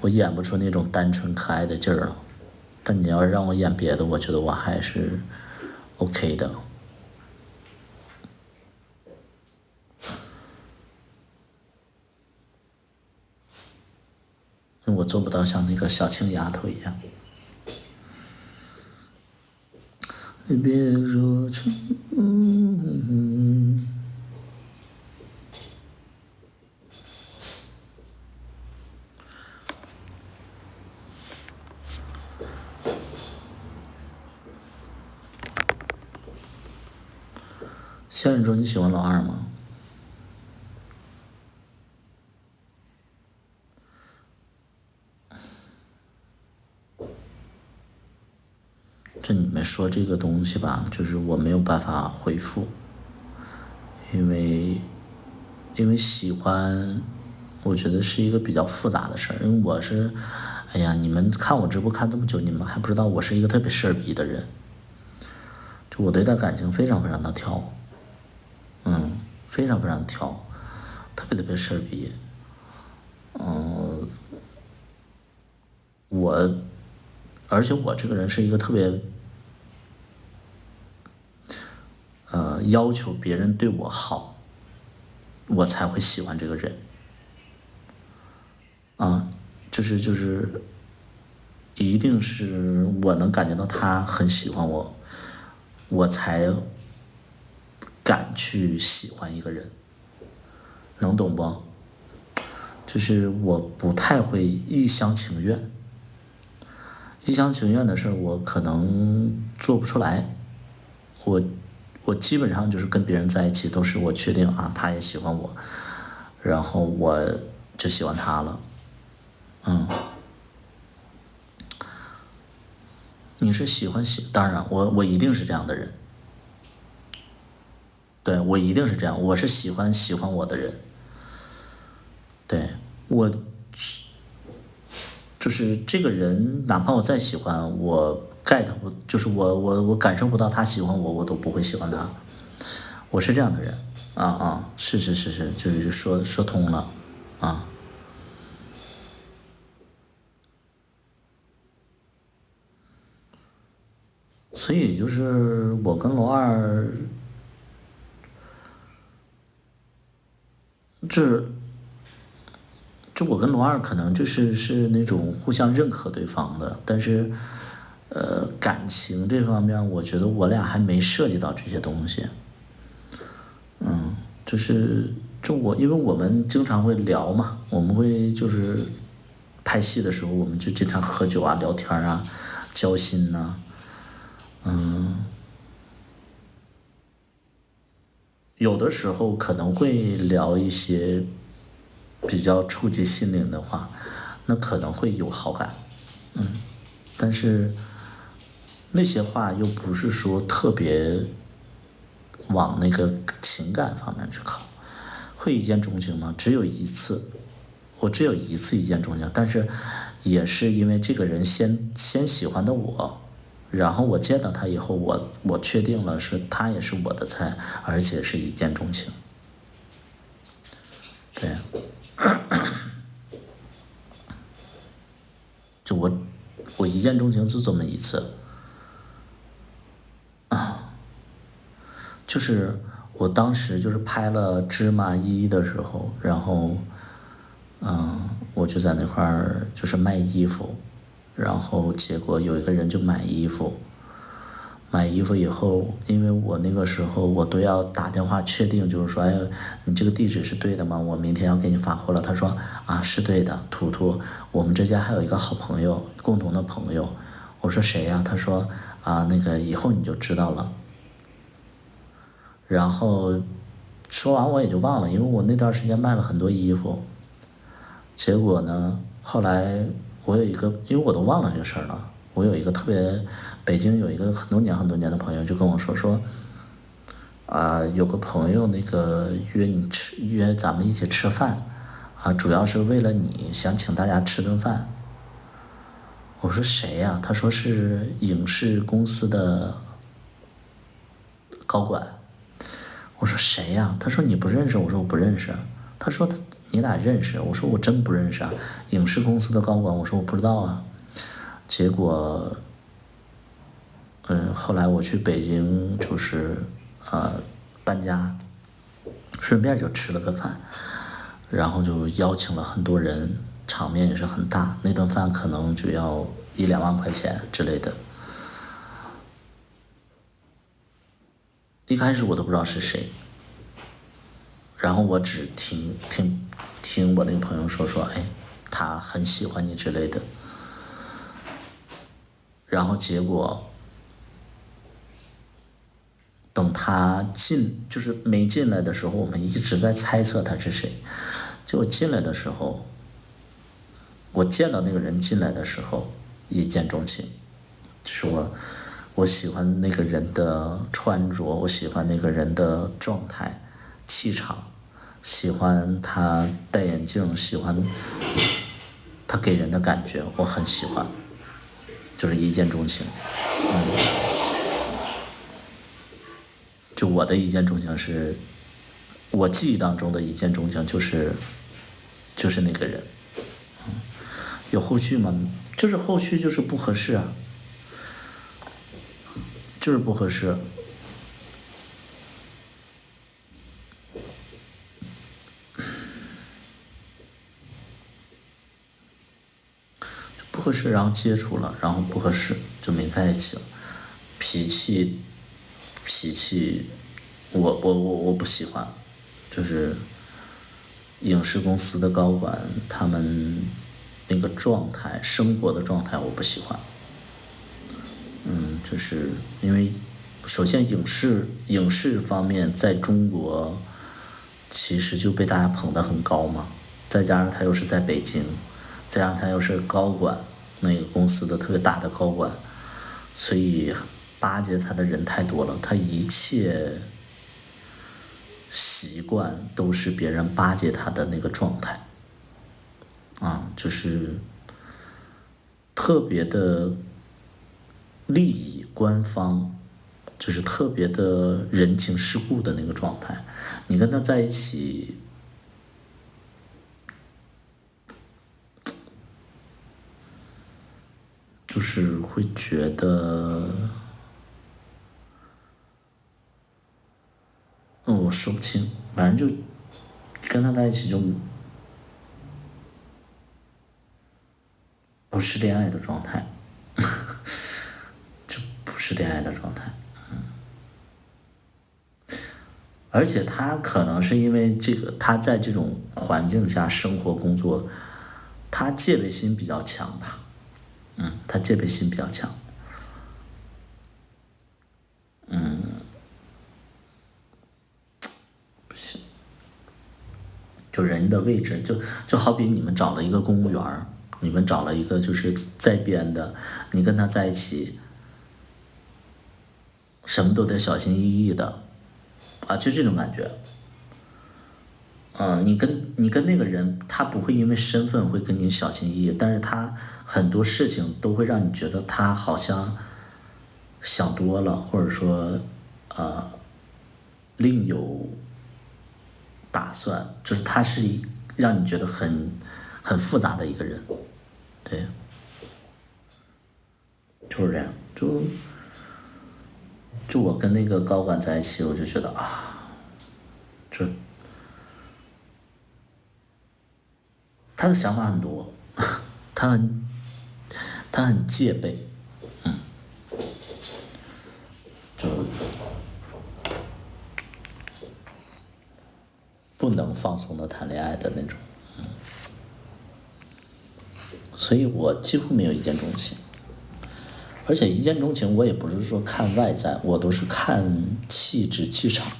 我演不出那种单纯可爱的劲儿了。但你要是让我演别的，我觉得我还是 OK 的。因为我做不到像那个小青丫头一样。别说成现实中你喜欢老二吗？这你们说这个东西吧，就是我没有办法回复，因为喜欢，我觉得是一个比较复杂的事儿。因为我是，哎呀，你们看我直播看这么久，你们还不知道我是一个特别事儿逼的人，就我对待感情非常非常的挑，非常非常挑，特别特别事儿逼。而且我这个人是一个特别，要求别人对我好，我才会喜欢这个人。就是，一定是我能感觉到他很喜欢我，我才敢去喜欢一个人，能懂不？就是我不太会一厢情愿，一厢情愿的事儿我可能做不出来。我基本上就是跟别人在一起都是我确定啊，他也喜欢我，然后我就喜欢他了。你是当然我一定是这样的人，对，我一定是这样，我是喜欢我的人，对，我就是这个人，哪怕我再喜欢，我 get 不，就是我感受不到他喜欢我，我都不会喜欢他，我是这样的人，是，就是说通了，啊。所以就是我跟罗二，这我跟罗二可能是那种互相认可对方的，但是感情这方面，我觉得我俩还没涉及到这些东西。就是因为我们经常会聊嘛，我们会就是拍戏的时候，我们就经常喝酒啊、聊天啊、交心呐、有的时候可能会聊一些比较触及心灵的话，那可能会有好感，但是那些话又不是说特别往那个情感方面去靠。会一见钟情吗？只有一次，我只有一次一见钟情，但是也是因为这个人先喜欢的我，然后我见到他以后，我确定了是他也是我的菜，而且是一见钟情。对，就我一见钟情就这么一次，就是我当时就是拍了芝麻一的时候，然后我就在那块儿就是卖衣服，然后结果有一个人就买衣服，买衣服以后，因为我那个时候我都要打电话确定，就是说，哎，你这个地址是对的吗？我明天要给你发货了。他说啊，是对的，图图，我们之间还有一个好朋友，共同的朋友。我说谁呀？他说啊，那个以后你就知道了。然后说完我也就忘了，因为我那段时间卖了很多衣服。结果呢，后来我有一个，因为我都忘了这个事儿了。我有一个特别，北京有一个很多年的朋友就跟我说，有个朋友那个约咱们一起吃饭，主要是为了你，想请大家吃顿饭。我说谁呀？他说是影视公司的高管。我说谁呀？他说你不认识，我说我不认识。他说你俩认识，我说我真不认识啊。影视公司的高管，我说我不知道啊。结果，后来我去北京就是搬家，顺便就吃了个饭，然后就邀请了很多人，场面也是很大，那顿饭可能就要1-2万块钱之类的。一开始我都不知道是谁，然后我只听我那个朋友说，哎，他很喜欢你之类的。然后结果等他就是没进来的时候，我们一直在猜测他是谁。结果进来的时候，我见到那个人进来的时候，一见钟情，就是我喜欢那个人的穿着，我喜欢那个人的状态、气场，喜欢他戴眼镜，喜欢他给人的感觉，我很喜欢，就是一见钟情。就我的一见钟情是，我记忆当中的一见钟情就是那个人。有后续吗？就是后续就是不合适啊，就是不合适。不合适，然后接触了，然后不合适就没在一起了。脾气，我不喜欢，就是影视公司的高管他们那个状态，生活的状态我不喜欢。就是因为首先影视方面在中国其实就被大家捧得很高嘛，再加上他又是在北京，再加上他又是高管，那个公司的特别大的高管，所以巴结他的人太多了，他一切习惯都是别人巴结他的那个状态就是特别的利益官方，就是特别的人情世故的那个状态。你跟他在一起，就是会觉得，我说不清，反正就跟他在一起就不是恋爱的状态，就不是恋爱的状态。而且他可能是因为这个，他在这种环境下生活工作，他戒备心比较强吧。他戒备心比较强。不行。就人的位置，就好比你们找了一个公务员，你们找了一个就是在编的，你跟他在一起，什么都得小心翼翼的，就这种感觉。你跟那个人，他不会因为身份会跟你小心翼翼，但是他很多事情都会让你觉得他好像想多了，或者说另有打算，就是他是让你觉得很复杂的一个人。对，就是这样。就我跟那个高管在一起，我就觉得就他的想法很多，他很戒备，就不能放松的谈恋爱的那种。所以我几乎没有一见钟情。而且一见钟情我也不是说看外在，我都是看气质气场。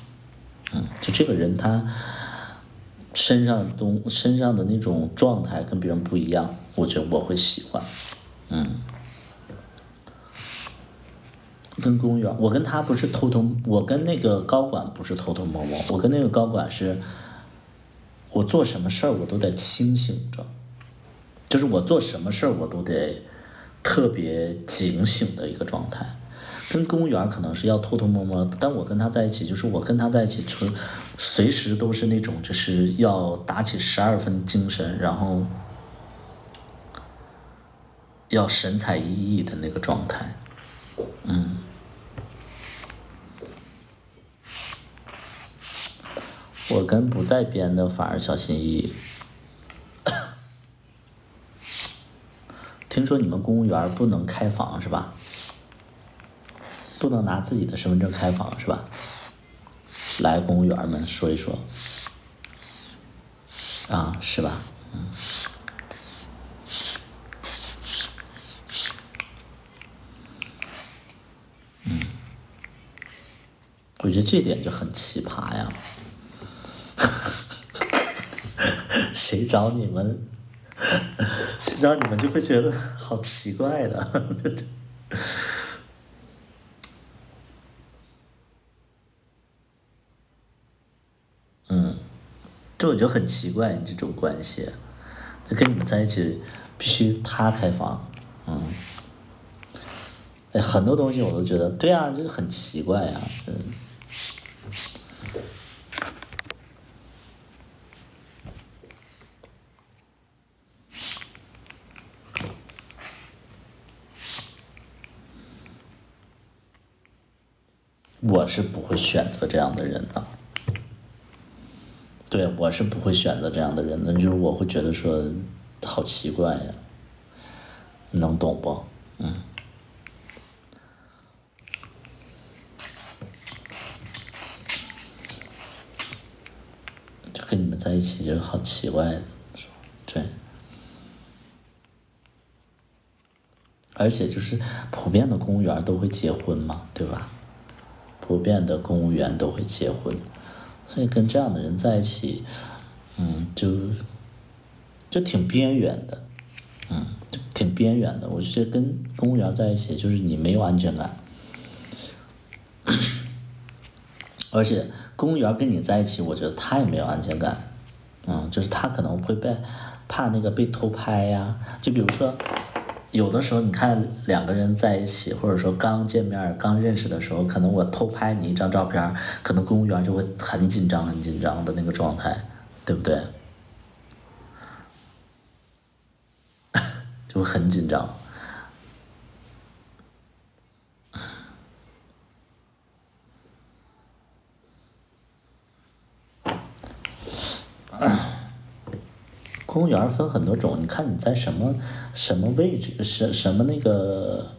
就这个人他身上的那种状态跟别人不一样，我觉得我会喜欢。跟公务员，我跟他不是我跟那个高管不是偷偷摸摸，我跟那个高管是，我做什么事儿我都得清醒着，就是我做什么事儿我都得特别警醒的一个状态。跟公务员可能是要偷偷摸摸的，但我跟他在一起，就是我跟他在一起，随时都是那种就是要打起12分精神，然后要神采奕奕的那个状态。我跟不在编的反而小心翼翼。听说你们公务员不能开房是吧？不能拿自己的身份证开房是吧？来，公务员们说一说。啊，是吧？我觉得这点就很奇葩呀。谁找你们，谁找你们就会觉得好奇怪的。这我就很奇怪，你这种关系，就跟你们在一起必须他开房。哎，很多东西我都觉得，对啊，就是很奇怪呀。我是不会选择这样的人的。对，我是不会选择这样的人的，就是我会觉得说，好奇怪呀，你能懂不？就跟你们在一起就是好奇怪的，对。而且就是普遍的公务员都会结婚嘛，对吧？普遍的公务员都会结婚，所以跟这样的人在一起，就挺边缘的。就挺边缘的。我觉得跟公务员在一起，就是你没有安全感，而且公务员跟你在一起，我觉得他也没有安全感。就是他可能会怕那个被偷拍呀。就比如说，有的时候你看两个人在一起，或者说刚见面、刚认识的时候，可能我偷拍你一张照片，可能公务员就会很紧张、很紧张的那个状态，对不对？就会很紧张。公务员分很多种，你看你在什么位置，什么那个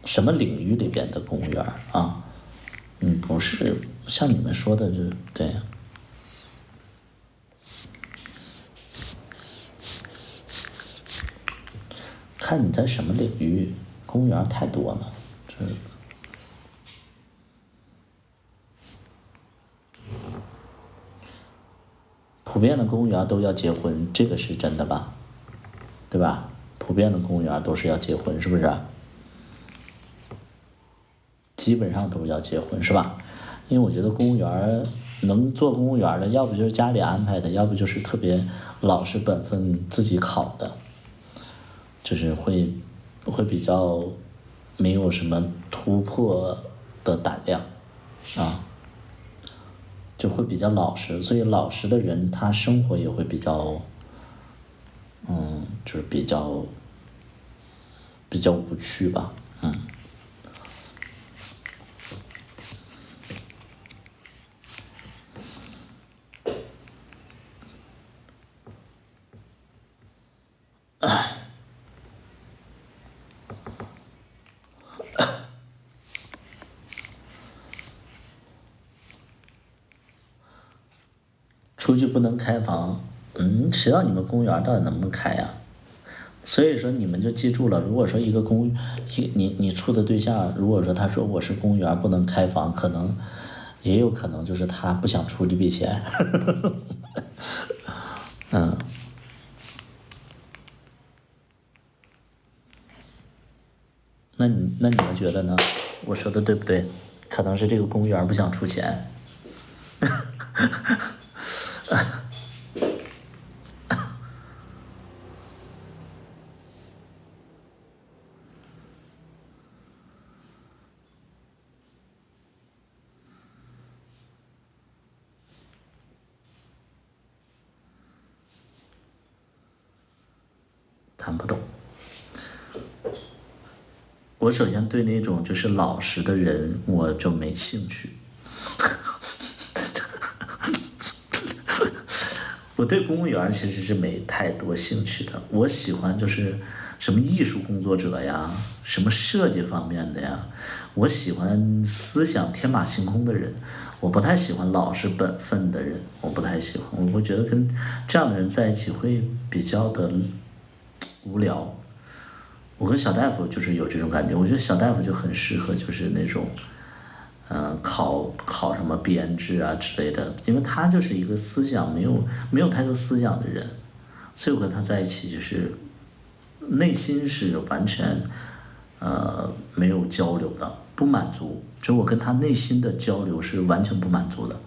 什么领域里边的公务员啊？不是像你们说的，就对。看你在什么领域，公务员太多了，这普遍的公务员都要结婚，这个是真的吧？对吧？普遍的公务员都是要结婚，是不是？基本上都是要结婚，是吧？因为我觉得公务员能做公务员的，要不就是家里安排的，要不就是特别老实本分自己考的，就是会比较没有什么突破的胆量啊，就会比较老实，所以老实的人他生活也会比较，就是比较无趣吧。出去不能开房，谁让你们公务员到底能不能开呀？所以说你们就记住了，如果说一个你处的对象，如果说他说我是公务员不能开房，也有可能就是他不想出这笔钱。那你们觉得呢？我说的对不对？可能是这个公务员不想出钱。看不懂。我首先对那种就是老实的人我就没兴趣。我对公务员其实是没太多兴趣的，我喜欢就是什么艺术工作者呀，什么设计方面的呀，我喜欢思想天马行空的人，我不太喜欢老实本分的人，我不太喜欢，我会觉得跟这样的人在一起会比较的无聊。我跟小大夫就是有这种感觉，我觉得小大夫就很适合就是那种考什么编制啊之类的，因为他就是一个思想没有太多思想的人，所以我跟他在一起就是内心是完全没有交流的，不满足，就我跟他内心的交流是完全不满足的，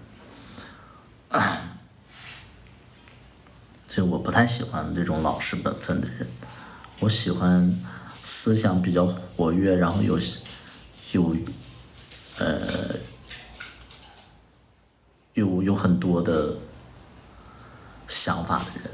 所以我不太喜欢这种老实本分的人，我喜欢思想比较活跃，然后有很多的想法的人，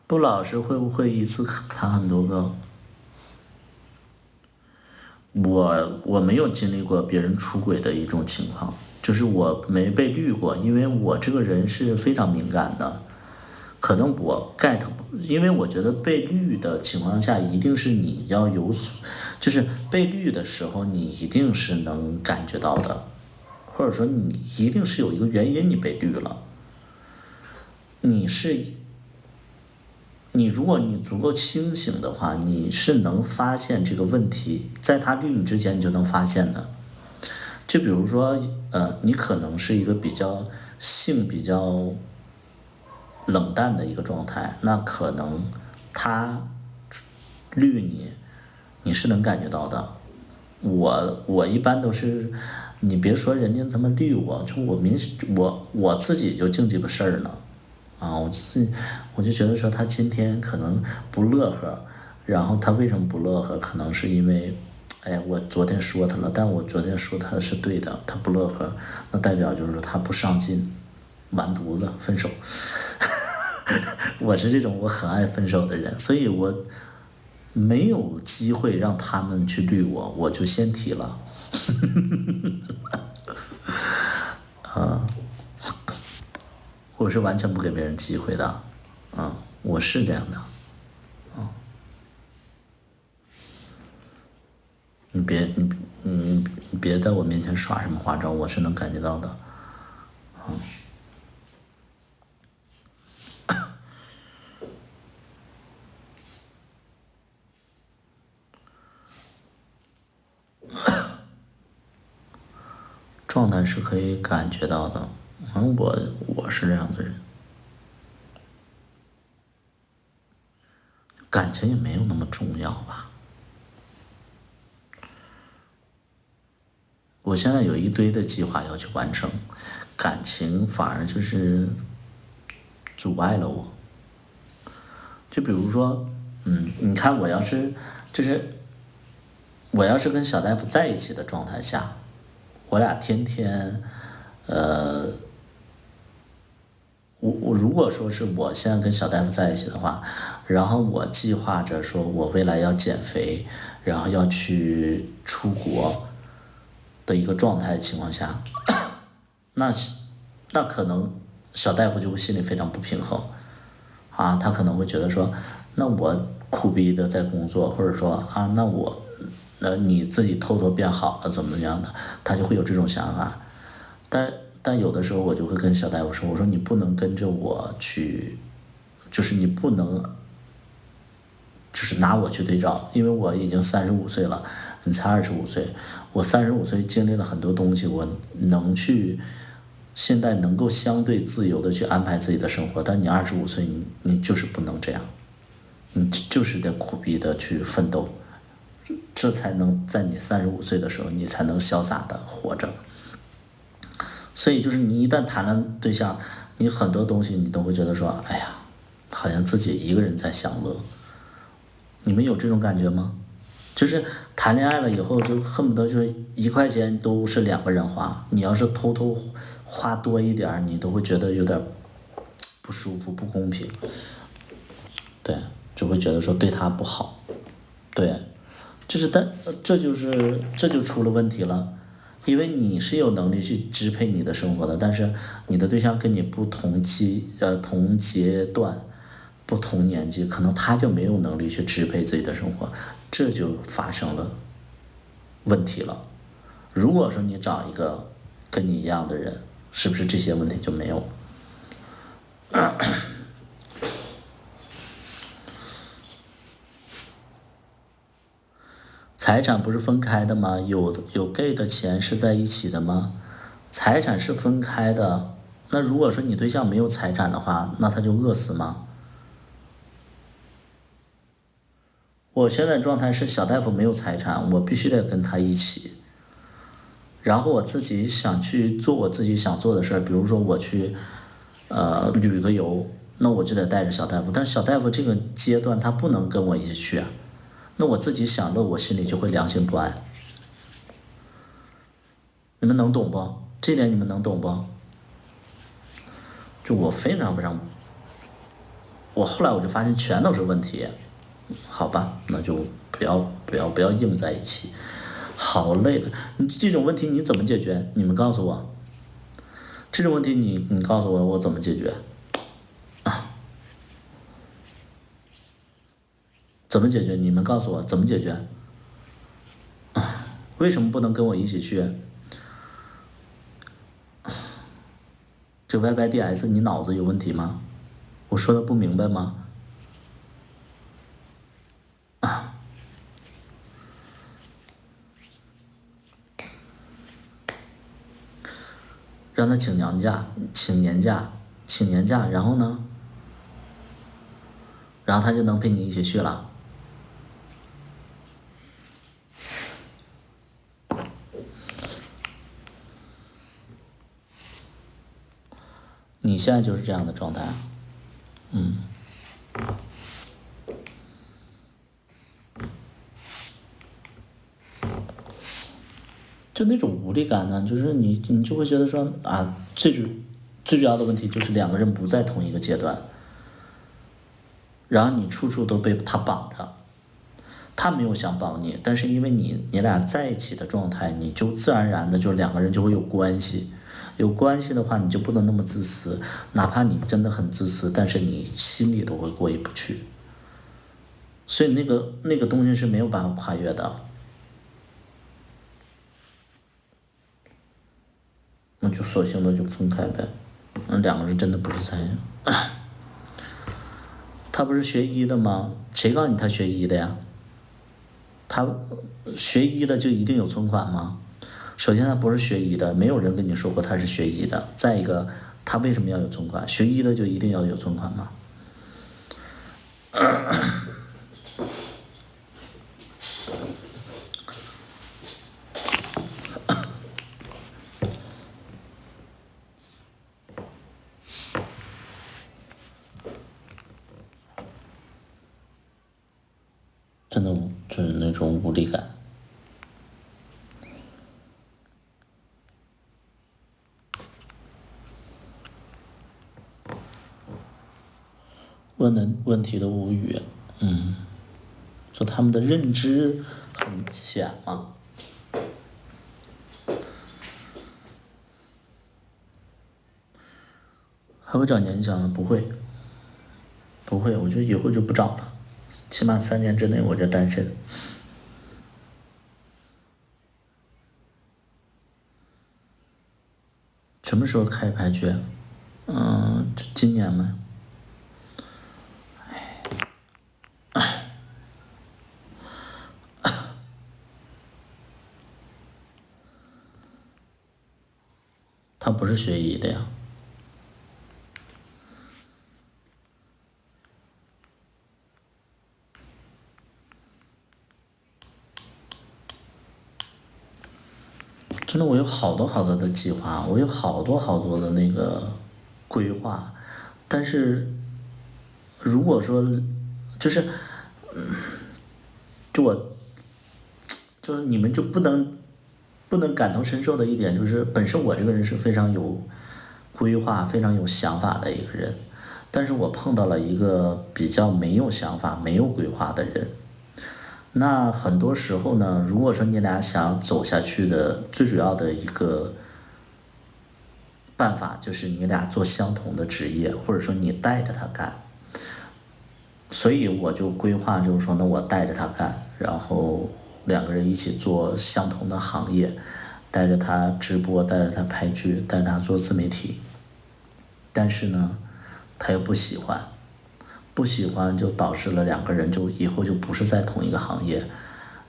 不老实会不会一次谈很多个？我没有经历过别人出轨的一种情况，就是我没被绿过，因为我这个人是非常敏感的，可能我 get 不，因为我觉得被绿的情况下，一定是你要有所，就是被绿的时候，你一定是能感觉到的，或者说你一定是有一个原因你被绿了，你如果你足够清醒的话，你是能发现这个问题，在他绿你之前你就能发现的。就比如说，你可能是一个比较冷淡的一个状态，那可能他绿你，你是能感觉到的。我一般都是，你别说人家怎么绿我，就我自己就净鸡巴事儿呢。我就觉得说他今天可能不乐呵，然后他为什么不乐呵？可能是因为，哎，我昨天说他了，但我昨天说他是对的，他不乐呵，那代表就是说他不上进，完犊子，分手。我是这种我很爱分手的人，所以我没有机会让他们去绿我，我就先提了。我是完全不给别人机会的，我是这样的，你别你别在我面前耍什么花招，我是能感觉到的，状态是可以感觉到的，我是这样的人，感情也没有那么重要吧。我现在有一堆的计划要去完成，感情反而就是阻碍了我。就比如说，你看就是我要是跟小大夫在一起的状态下，我俩天天，我如果说是我现在跟小大夫在一起的话，然后我计划着说我未来要减肥，然后要去出国的一个状态情况下，那那可能小大夫就会心里非常不平衡，他可能会觉得说，那我苦逼的在工作，或者说你自己偷偷变好了怎么样的，他就会有这种想法。但有的时候我就会跟小大夫说，我说你不能跟着我去，就是你不能，就是拿我去对照，因为我已经35岁了，你才25岁，我35岁经历了很多东西，我现在能够相对自由的去安排自己的生活，但你25岁，你就是不能这样，你就是得苦逼的去奋斗，这才能在你35岁的时候，你才能潇洒的活着。所以就是你一旦谈了对象，你很多东西你都会觉得说，哎呀，好像自己一个人在享乐。你们有这种感觉吗？就是谈恋爱了以后，就恨不得就是1块钱都是2个人花，你要是偷偷花多一点你都会觉得有点不舒服、不公平。对，就会觉得说对他不好。对，这就出了问题了。因为你是有能力去支配你的生活的，但是你的对象跟你不同同阶段、不同年纪，可能他就没有能力去支配自己的生活，这就发生了问题了。如果说你找一个跟你一样的人，是不是这些问题就没有了？财产不是分开的吗？有 gay 的钱是在一起的吗？财产是分开的。那如果说你对象没有财产的话，那他就饿死吗？我现在状态是小大夫没有财产，我必须得跟他一起。然后我自己想去做我自己想做的事儿，比如说我去旅个游，那我就得带着小大夫。但是小大夫这个阶段他不能跟我一起去啊，那我自己享乐，我心里就会良心不安。你们能懂不？这点你们能懂不？就我非常非常，我后来我就发现全都是问题。好吧，那就不要硬在一起，好累的。你这种问题你怎么解决？你们告诉我，这种问题你告诉我，我怎么解决？怎么解决？你们告诉我怎么解决？为什么不能跟我一起去？这 YYDS 你脑子有问题吗？我说的不明白吗？让他请娘假，请年假，请年假，然后呢？然后他就能陪你一起去了。你现在就是这样的状态啊。就那种无力感呢，就是你就会觉得说啊，最主要的问题就是2个人不在同一个阶段，然后你处处都被他绑着，他没有想绑你，但是因为你俩在一起的状态，你就自然而然的就2个人就会有关系，有关系的话你就不能那么自私，哪怕你真的很自私，但是你心里都会过意不去，所以那个东西是没有办法跨越的。那就索性的就分开呗。2个人真的不是菜。他不是学医的吗？谁告诉你他学医的呀？他学医的就一定有存款吗？首先他不是学医的，没有人跟你说过他是学医的。再一个，他为什么要有存款？学医的就一定要有存款吗？真的就是那种无力感。问的问题都无语。说他们的认知很浅嘛。还会找年轻的？不会，不会，我觉得以后就不找了，起码3年之内我就单身。什么时候开牌局？今年吗？他不是学医的呀。真的，我有好多好多的计划，我有好多好多的那个规划，但是如果说就是就我就是你们就不能感同身受的一点，就是本身我这个人是非常有规划、非常有想法的一个人，但是我碰到了一个比较没有想法、没有规划的人。那很多时候呢，如果说你俩想走下去的最主要的一个办法，就是你俩做相同的职业，或者说你带着他干。所以我就规划，就是说，那我带着他干，然后两个人一起做相同的行业，带着他直播，带着他拍剧，带着他做自媒体。但是呢，他又不喜欢，不喜欢就导致了两个人就以后就不是在同一个行业，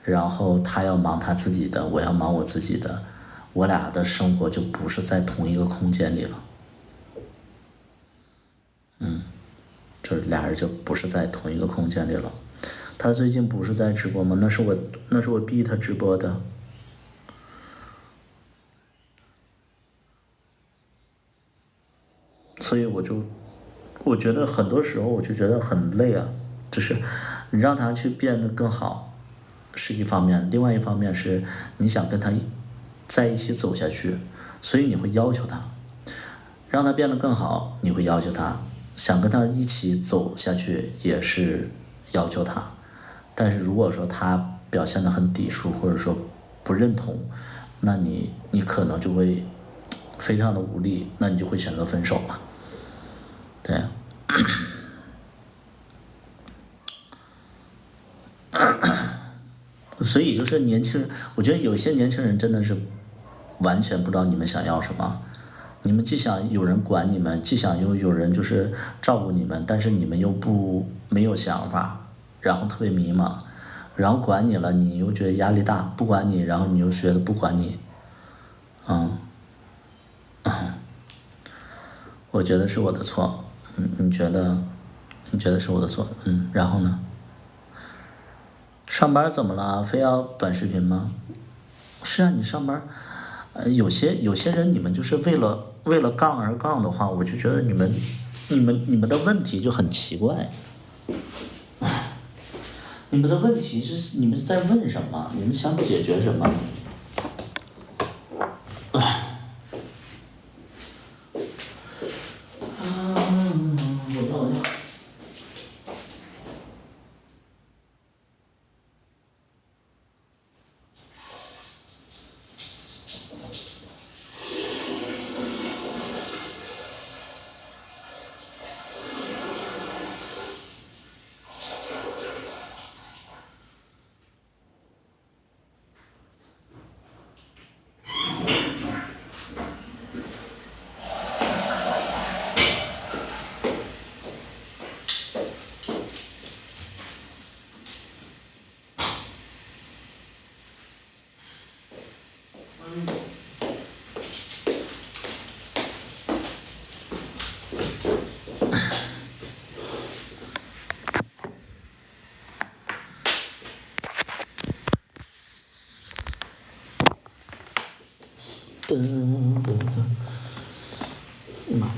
然后他要忙他自己的，我要忙我自己的，我俩的生活就不是在同一个空间里了。这俩人就不是在同一个空间里了。他最近不是在直播吗？那是我逼他直播的。所以我觉得很多时候我就觉得很累啊，就是你让他去变得更好是一方面，另外一方面是你想跟他在一起走下去，所以你会要求他，让他变得更好，你会要求他，想跟他一起走下去也是要求他。但是如果说他表现得很抵触，或者说不认同，那你可能就会非常的无力，那你就会选择分手嘛。对，所以就是年轻人，我觉得有些年轻人真的是完全不知道你们想要什么。你们既想有人管你们，既想有人就是照顾你们，但是你们又没有想法，然后特别迷茫，然后管你了，你又觉得压力大；不管你，然后你又觉得不管你。嗯，我觉得是我的错。你觉得？你觉得是我的错？然后呢？上班怎么了？非要短视频吗？是啊，你上班，有些人你们就是为了杠而杠的话，我就觉得你们的问题就很奇怪。你们的问题是你们在问什么？你们想解决什么？我噔噔噔，妈呀！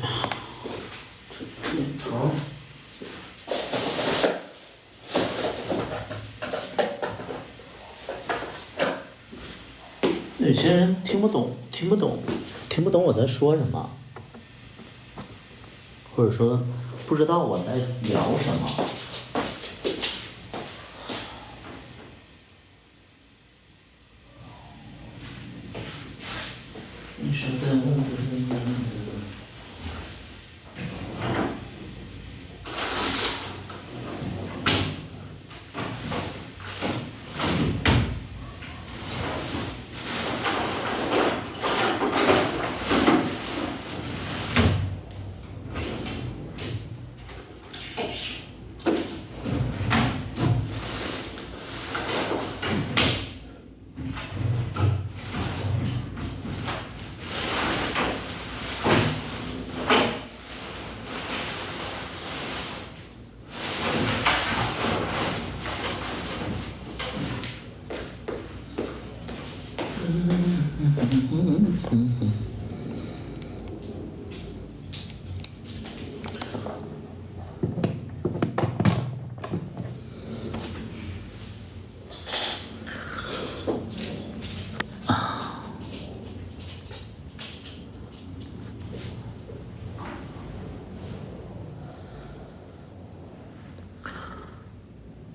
这面条。有些人听不懂我在说什么，或者说不知道我在聊什么。你说的。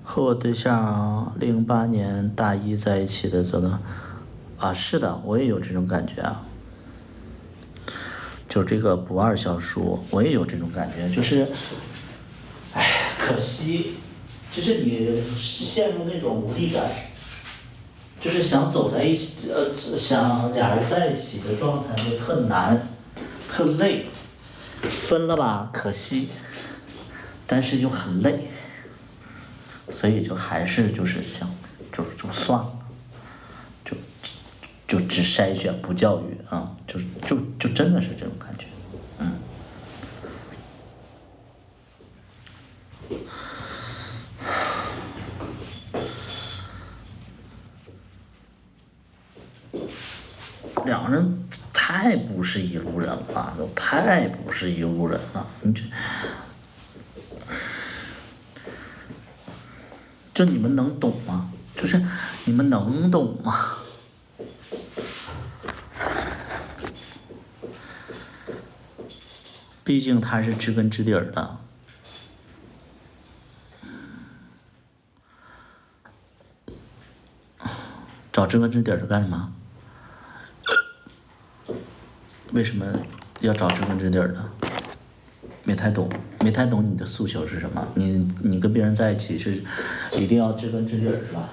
和我对象08年大一在一起的，是的，我也有这种感觉啊。就这个不二小叔，我也有这种感觉，就是，可惜，就是你陷入那种无力感，就是想走在一起，想俩人在一起的状态就特难，特累，分了吧，可惜，但是又很累，所以就还是就是想，就算了，就只筛选不教育啊，就真的是这种感觉，两个人太不是一路人了，都太不是一路人了，就你们能懂吗？就是你们能懂吗？毕竟他是知根知底儿的。找知根知底儿是干什么？为什么要找知根知底儿呢？没太懂你的诉求是什么？你跟别人在一起是一定要知根知底儿是吧？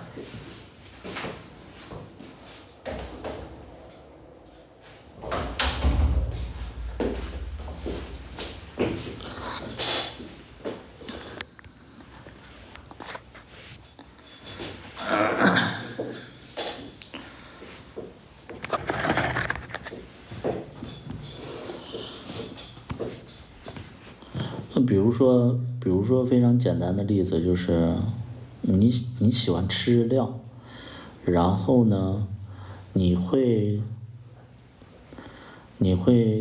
比如说非常简单的例子就是，你喜欢吃日料，然后呢，你会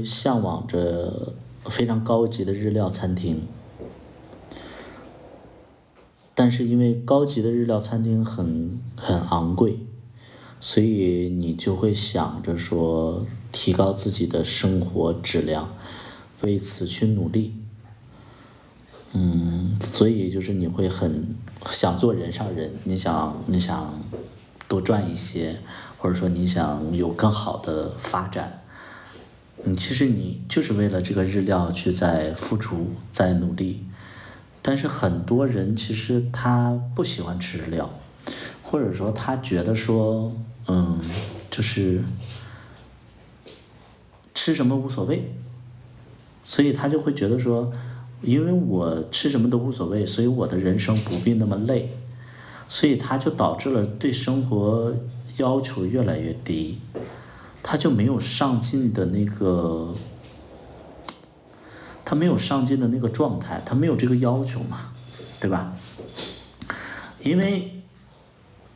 向往着非常高级的日料餐厅，但是因为高级的日料餐厅很昂贵，所以你就会想着说提高自己的生活质量，为此去努力。所以就是你会很想做人上人，你想多赚一些，或者说你想有更好的发展，其实你就是为了这个日料去在付出，在努力。但是很多人其实他不喜欢吃日料，或者说他觉得说，就是吃什么无所谓，所以他就会觉得说，因为我吃什么都无所谓，所以我的人生不必那么累，所以他就导致了对生活要求越来越低，他就没有上进的那个，他没有上进的那个状态，他没有这个要求嘛，对吧？因为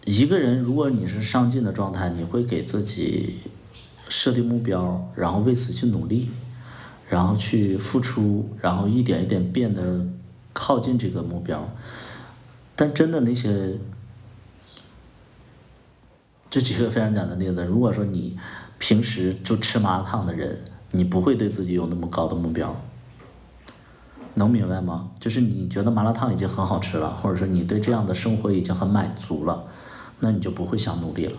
一个人如果你是上进的状态，你会给自己设定目标，然后为此去努力，然后去付出，然后一点一点变得靠近这个目标。但真的那些，这举个非常简单的例子，如果说你平时就吃麻辣烫的人，你不会对自己有那么高的目标，能明白吗？就是你觉得麻辣烫已经很好吃了，或者说你对这样的生活已经很满足了，那你就不会想努力了。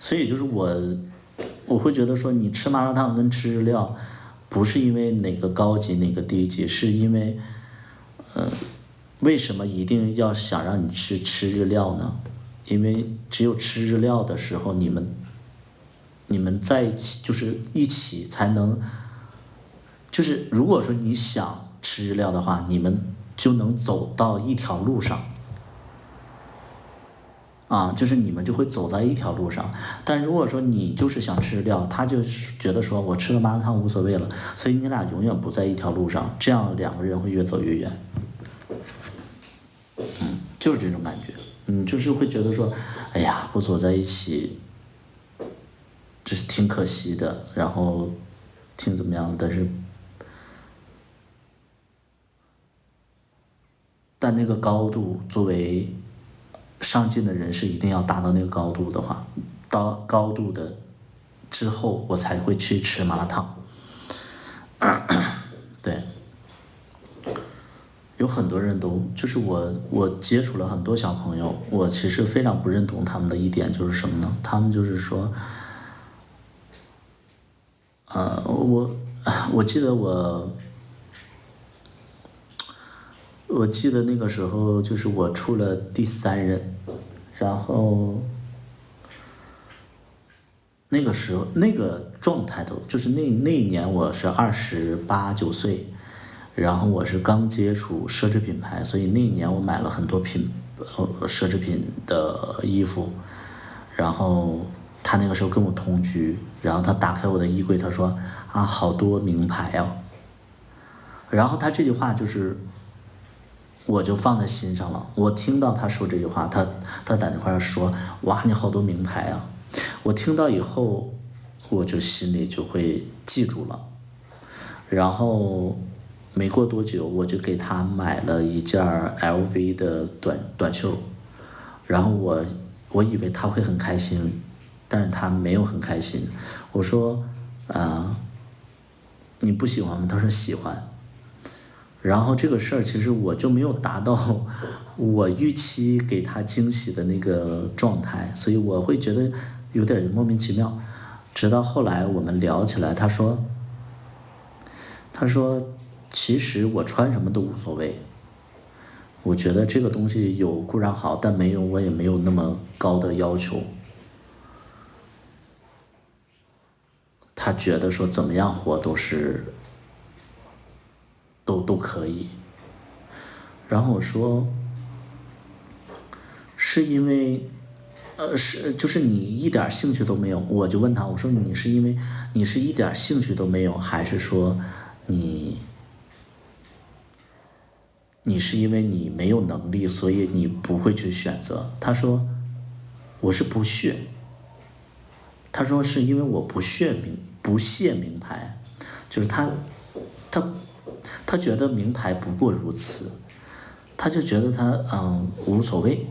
所以就是我会觉得说，你吃麻辣烫跟吃日料，不是因为哪个高级哪个低级，是因为，为什么一定要想让你吃日料呢？因为只有吃日料的时候，你们在一起，就是一起才能，就是如果说你想吃日料的话，你们就能走到一条路上。就是你们就会走在一条路上。但如果说你就是想吃日料，他就觉得说我吃个麻辣烫无所谓了，所以你俩永远不在一条路上，这样两个人会越走越远。就是这种感觉。就是会觉得说，哎呀，不走在一起，就是挺可惜的，然后挺怎么样，但那个高度作为上进的人是一定要达到那个高度的话，到高度的之后，我才会去吃麻辣烫。对，有很多人都就是我接触了很多小朋友，我其实非常不认同他们的一点就是什么呢？他们就是说，我我记得我记得那个时候就是我处了第三任，然后那个时候那个状态都就是那一年我是28、9岁，然后我是刚接触奢侈品牌，所以那一年我买了很多奢侈品的衣服，然后他那个时候跟我同居，然后他打开我的衣柜，他说啊好多名牌啊，然后他这句话就是我就放在心上了。我听到他说这句话，他在那块说，哇，你好多名牌啊！我听到以后，我就心里就会记住了。然后没过多久，我就给他买了一件 LV 的短袖，然后我以为他会很开心，但是他没有很开心。我说，你不喜欢吗？他说喜欢。然后这个事儿其实我就没有达到我预期给他惊喜的那个状态，所以我会觉得有点莫名其妙。直到后来我们聊起来，他说其实我穿什么都无所谓，我觉得这个东西有固然好，但我也没有那么高的要求。他觉得说怎么样活都可以。然后我说，是因为，就是你一点兴趣都没有。我就问他，我说你是因为你是一点兴趣都没有，还是说你你是因为你没有能力，所以你不会去选择？他说我是不屑。他说是因为我不屑名牌，就是他他觉得名牌不过如此，他就觉得他无所谓。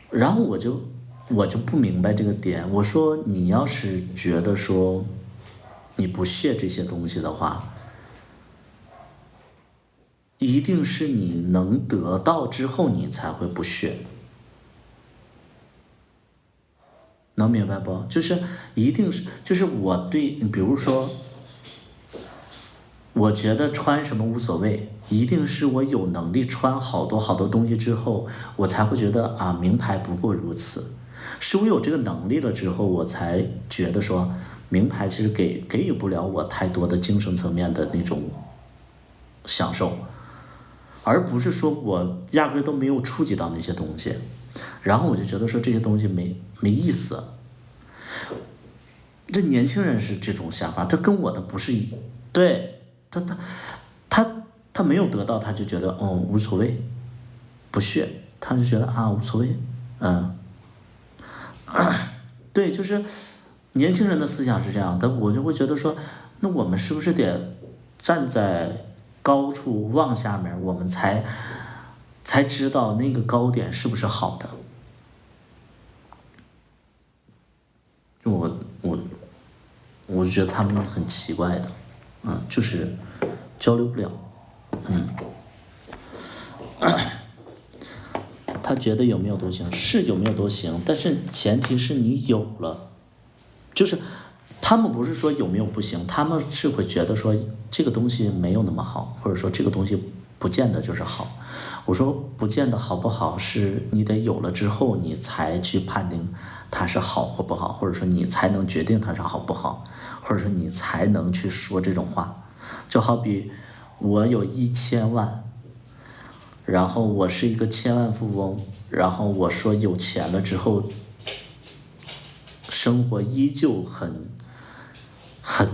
然后我就不明白这个点，我说你要是觉得说你不屑这些东西的话，一定是你能得到之后你才会不屑，能明白不？就是一定是就是比如说我觉得穿什么无所谓，一定是我有能力穿好多好多东西之后，我才会觉得啊，名牌不过如此。是我有这个能力了之后，我才觉得说，名牌其实给予不了我太多的精神层面的那种享受，而不是说我压根都没有触及到那些东西，然后我就觉得说这些东西没意思。这年轻人是这种想法，他跟我的不是对。他没有得到，他就觉得无所谓，不屑，他就觉得啊无所谓，嗯，对，就是年轻人的思想是这样，我就会觉得说，那我们是不是得站在高处望下面，我们才知道那个高点是不是好的？就我就觉得他们很奇怪的，就是交流不了。他觉得有没有都行，是有没有都行，但是前提是你有了，就是他们不是说有没有不行，他们是会觉得说这个东西没有那么好，或者说这个东西不见得就是好。我说不见得好不好，是你得有了之后你才去判定它是好或不好，或者说你才能决定它是好不好，或者说你才能去说这种话。就好比我有1000万，然后我是一个千万富翁，然后我说有钱了之后，生活依旧很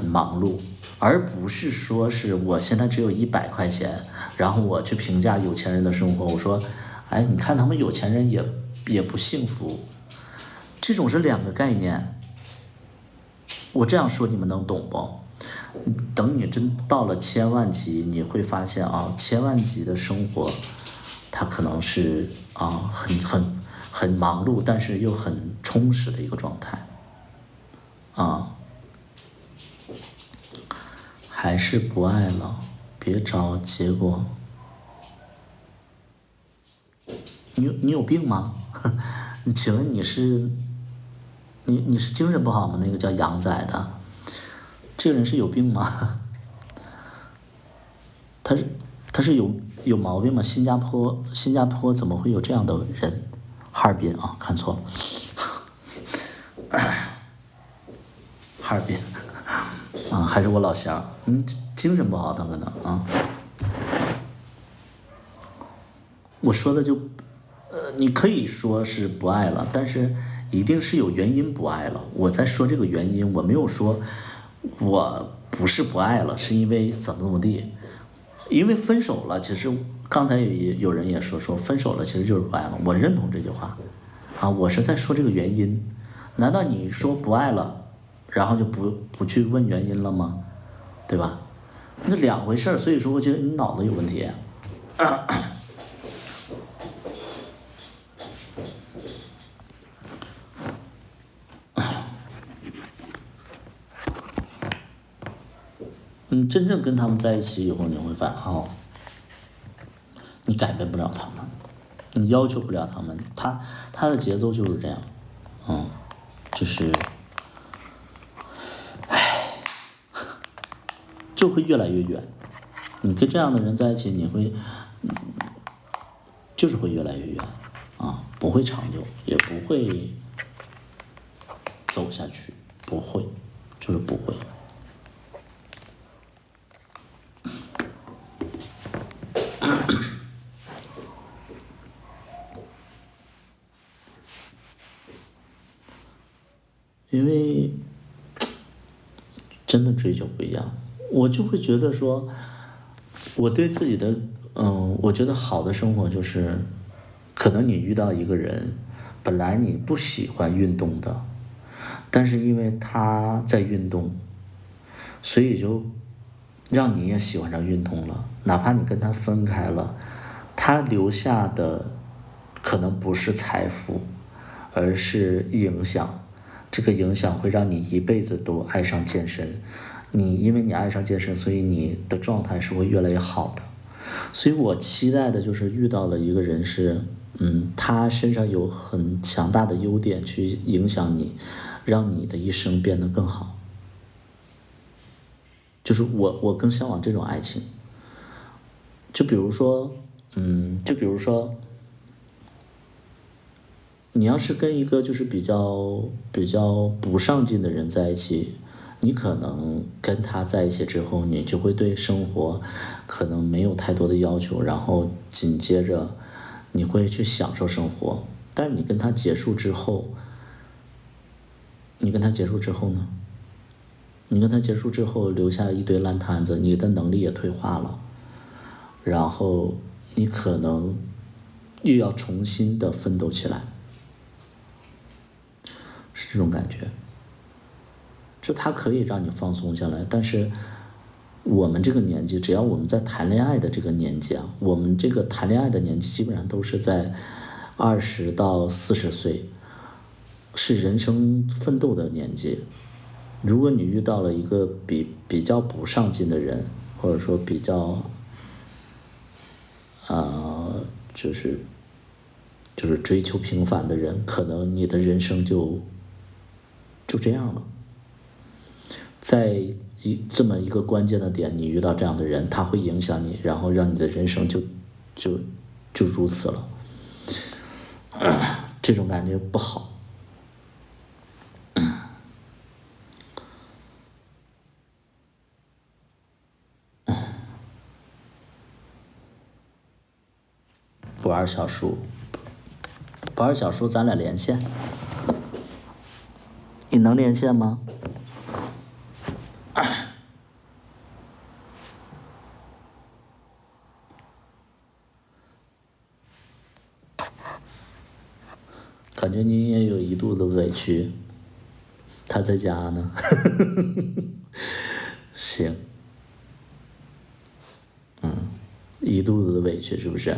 忙碌，而不是说是我现在只有100块钱，然后我去评价有钱人的生活，我说，哎，你看他们有钱人也不幸福，这种是两个概念。我这样说你们能懂不？等你真到了千万级，你会发现啊，千万级的生活，它可能是很忙碌，但是又很充实的一个状态，还是不爱了，别找结果。你有病吗？请问你是精神不好吗？那个叫杨仔的，这个人是有病吗？他是他是有毛病吗？新加坡怎么会有这样的人？哈尔滨啊，看错了，哈尔滨啊，还是我老乡，精神不好，他可能啊。我说的就，你可以说是不爱了，但是一定是有原因不爱了。我在说这个原因，我没有说我不是不爱了，是因为怎么地。因为分手了，其实刚才有人也说分手了其实就是不爱了，我认同这句话，啊，我是在说这个原因。难道你说不爱了，然后就不去问原因了吗？对吧？那两回事儿，所以说我觉得你脑子有问题。你真正跟他们在一起以后，你会发现哦，你改变不了他们，你要求不了他们，他的节奏就是这样，就是，就会越来越远。你跟这样的人在一起，你会，就是会越来越远，不会长久，也不会走下去，不会，就是不会。因为真的追求不一样，我就会觉得说，我对自己的，我觉得好的生活就是，可能你遇到一个人，本来你不喜欢运动的，但是因为他在运动，所以就让你也喜欢上运动了，哪怕你跟他分开了，他留下的可能不是财富，而是影响。这个影响会让你一辈子都爱上健身。因为你爱上健身，所以你的状态是会越来越好的。所以我期待的就是遇到了一个人是，他身上有很强大的优点去影响你，让你的一生变得更好。就是我更向往这种爱情。就比如说，就比如说，你要是跟一个就是比较不上进的人在一起，你可能跟他在一起之后，你就会对生活可能没有太多的要求，然后紧接着你会去享受生活。但是你跟他结束之后，你跟他结束之后呢？你跟他结束之后留下一堆烂摊子，你的能力也退化了，然后你可能又要重新的奋斗起来，是这种感觉。就它可以让你放松下来，但是我们这个年纪，只要我们在谈恋爱的这个年纪啊，我们这个谈恋爱的年纪基本上都是在20到40岁，是人生奋斗的年纪。如果你遇到了一个比较不上进的人，或者说比较就是追求平凡的人，可能你的人生就这样了。在这么一个关键的点，你遇到这样的人，他会影响你，然后让你的人生就如此了。这种感觉不好。不二小叔，不二小叔，咱俩连线，你能连线吗？感觉你也有一肚子委屈，他在家呢。行，一肚子的委屈是不是？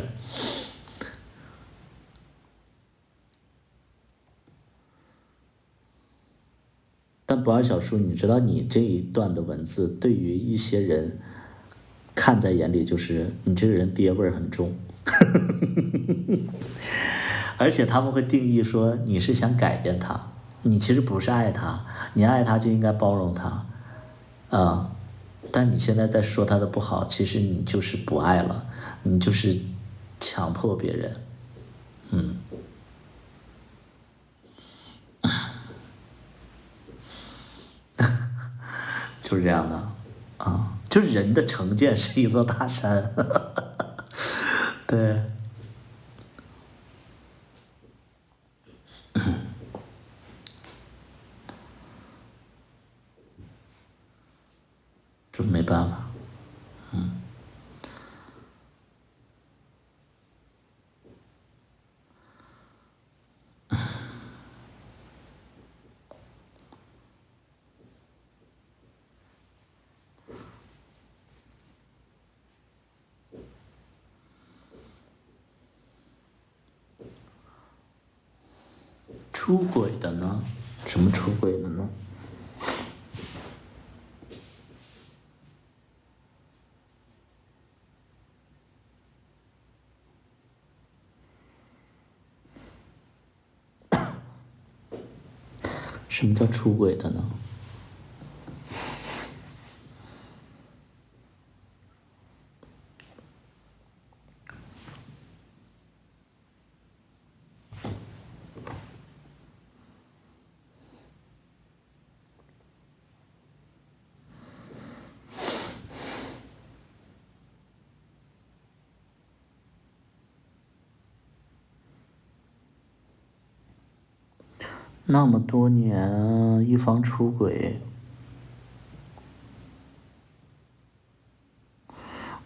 但不二小叔，你知道你这一段的文字对于一些人看在眼里，就是你这个人爹味儿很重，而且他们会定义说你是想改变他，你其实不是爱他，你爱他就应该包容他，但你现在在说他的不好，其实你就是不爱了，你就是强迫别人，就是这样的就是人的成见是一座大山，对，这没办法。出轨的呢？什么出轨的呢？什么叫出轨的呢？那么多年，一方出轨，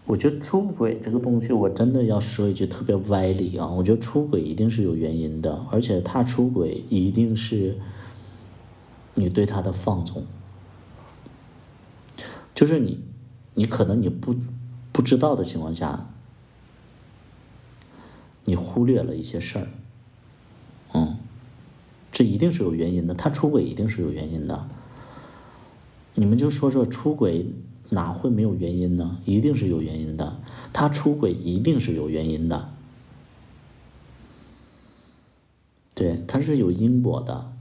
我觉得出轨这个东西，我真的要说一句特别歪理啊！我觉得出轨一定是有原因的，而且他出轨一定是你对他的放纵，就是你可能你不知道的情况下，你忽略了一些事儿，这一定是有原因的。他出轨一定是有原因的。你们就说说出轨哪会没有原因呢？一定是有原因的。他出轨一定是有原因的，对，他是有因果的。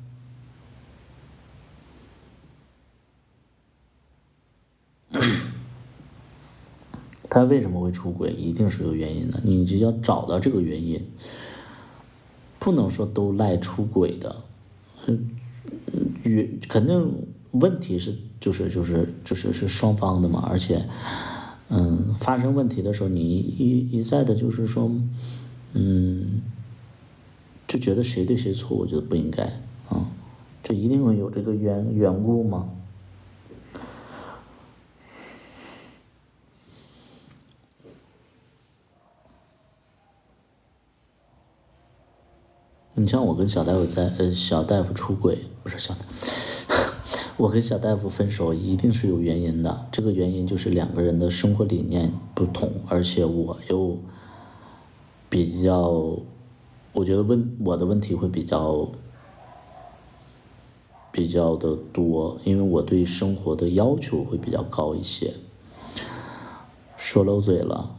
他为什么会出轨，一定是有原因的。你就要找到这个原因，不能说都赖出轨的。肯定问题是是双方的嘛，而且，发生问题的时候，你一再的就是说，就觉得谁对谁错，我觉得不应该这一定会有这个缘故吗？你像我跟小大夫小大夫出轨，不是小大夫，我跟小大夫分手一定是有原因的。这个原因就是两个人的生活理念不同，而且我又比较，我觉得我的问题会比较的多，因为我对生活的要求会比较高一些。说漏嘴了，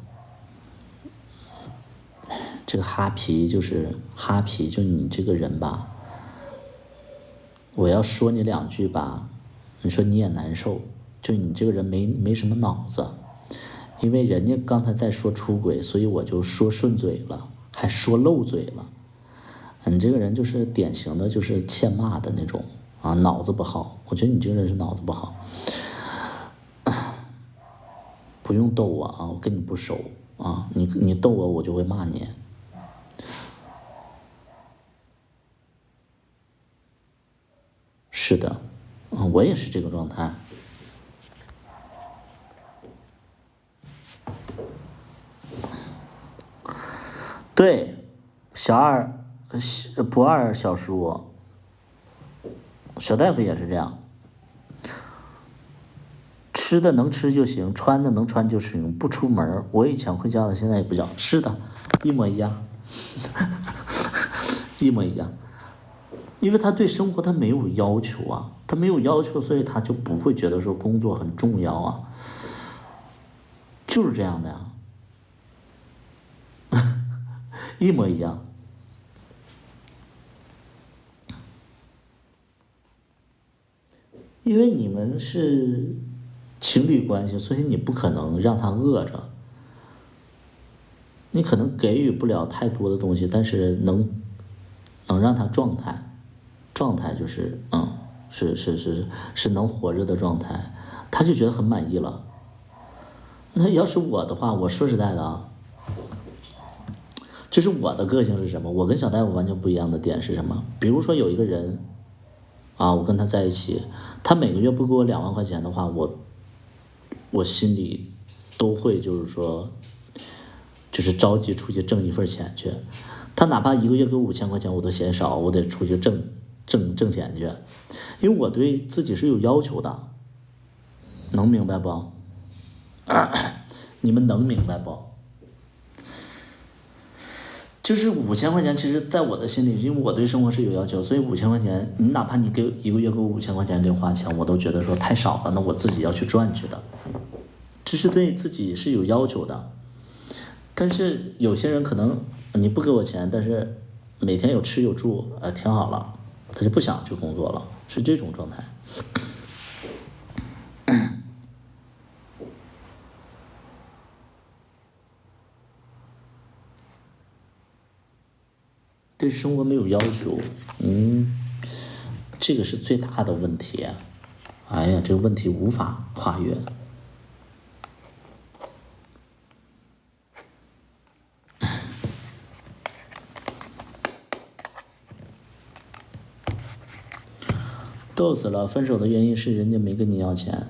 这个哈皮就是哈皮，就你这个人吧，我要说你两句吧，你说你也难受，就你这个人没什么脑子，因为人家刚才在说出轨，所以我就说顺嘴了，还说漏嘴了。你这个人就是典型的就是欠骂的那种脑子不好，我觉得你这个人是脑子不好。不用逗我我跟你不熟你逗我就会骂你。是的，我也是这个状态。对，不二小叔，小大夫也是这样，吃的能吃就行，穿的能穿就行，不出门。我以前会叫的，现在也不叫。是的，一模一样，一模一样。因为他对生活他没有要求他没有要求，所以他就不会觉得说工作很重要就是这样的呀，一模一样。因为你们是情侣关系，所以你不可能让他饿着。你可能给予不了太多的东西，但是能让他状态就是是能活着的状态，他就觉得很满意了。那要是我的话，我说实在的啊，就是我的个性是什么？我跟小大夫完全不一样的点是什么？比如说有一个人啊，我跟他在一起，他每个月不给我2万块钱的话，我心里都会就是说，就是着急出去挣一份钱去。他哪怕一个月给我5000块钱，我都嫌少，我得出去挣钱去，因为我对自己是有要求的，能明白不？你们能明白不？就是5000块钱，其实在我的心里，因为我对生活是有要求，所以5000块钱，你哪怕你给一个月给我5000块钱零花钱，我都觉得说太少了，那我自己要去赚去的，这是对自己是有要求的。但是有些人可能你不给我钱，但是每天有吃有住，挺好了，他就不想去工作了，是这种状态。对生活没有要求，这个是最大的问题。哎呀，这个问题无法跨越。逗死了！分手的原因是人家没跟你要钱，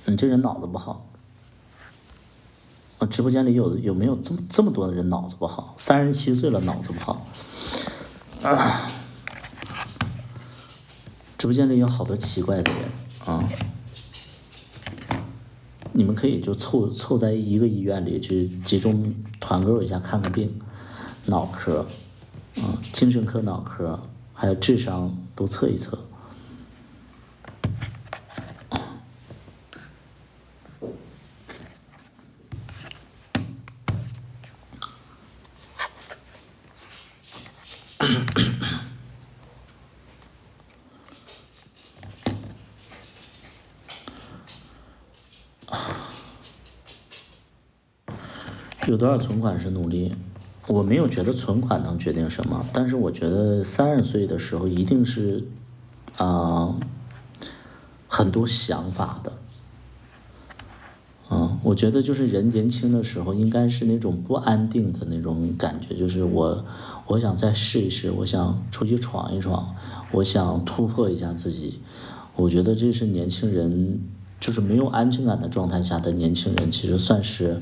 你这人脑子不好。直播间里有没有这么多的人脑子不好？37岁了脑子不好。直播间里有好多奇怪的人啊，你们可以就凑在一个医院里去集中团购一下看看病，脑科，精神科、脑科，还有智商都测一测。有多少存款是努力？我没有觉得存款能决定什么，但是我觉得30岁的时候一定是，很多想法的。我觉得就是人年轻的时候应该是那种不安定的那种感觉，就是我想再试一试，我想出去闯一闯，我想突破一下自己。我觉得这是年轻人，就是没有安全感的状态下的年轻人，其实算是。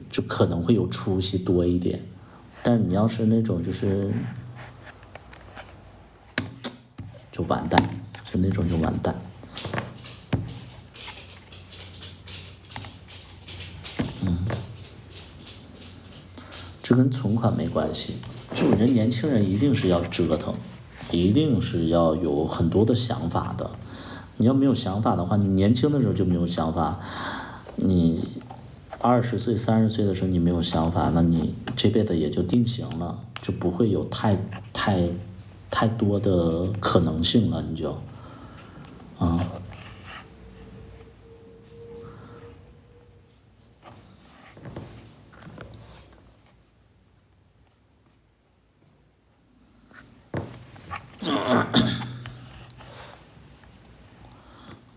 就可能会有出息多一点，但是你要是那种就完蛋，就那种就完蛋。这跟存款没关系，就我觉得年轻人一定是要折腾，一定是要有很多的想法的。你要没有想法的话，你年轻的时候就没有想法，你20岁、30岁的时候你没有想法，那你这辈子也就定型了，就不会有太多的可能性了，你就，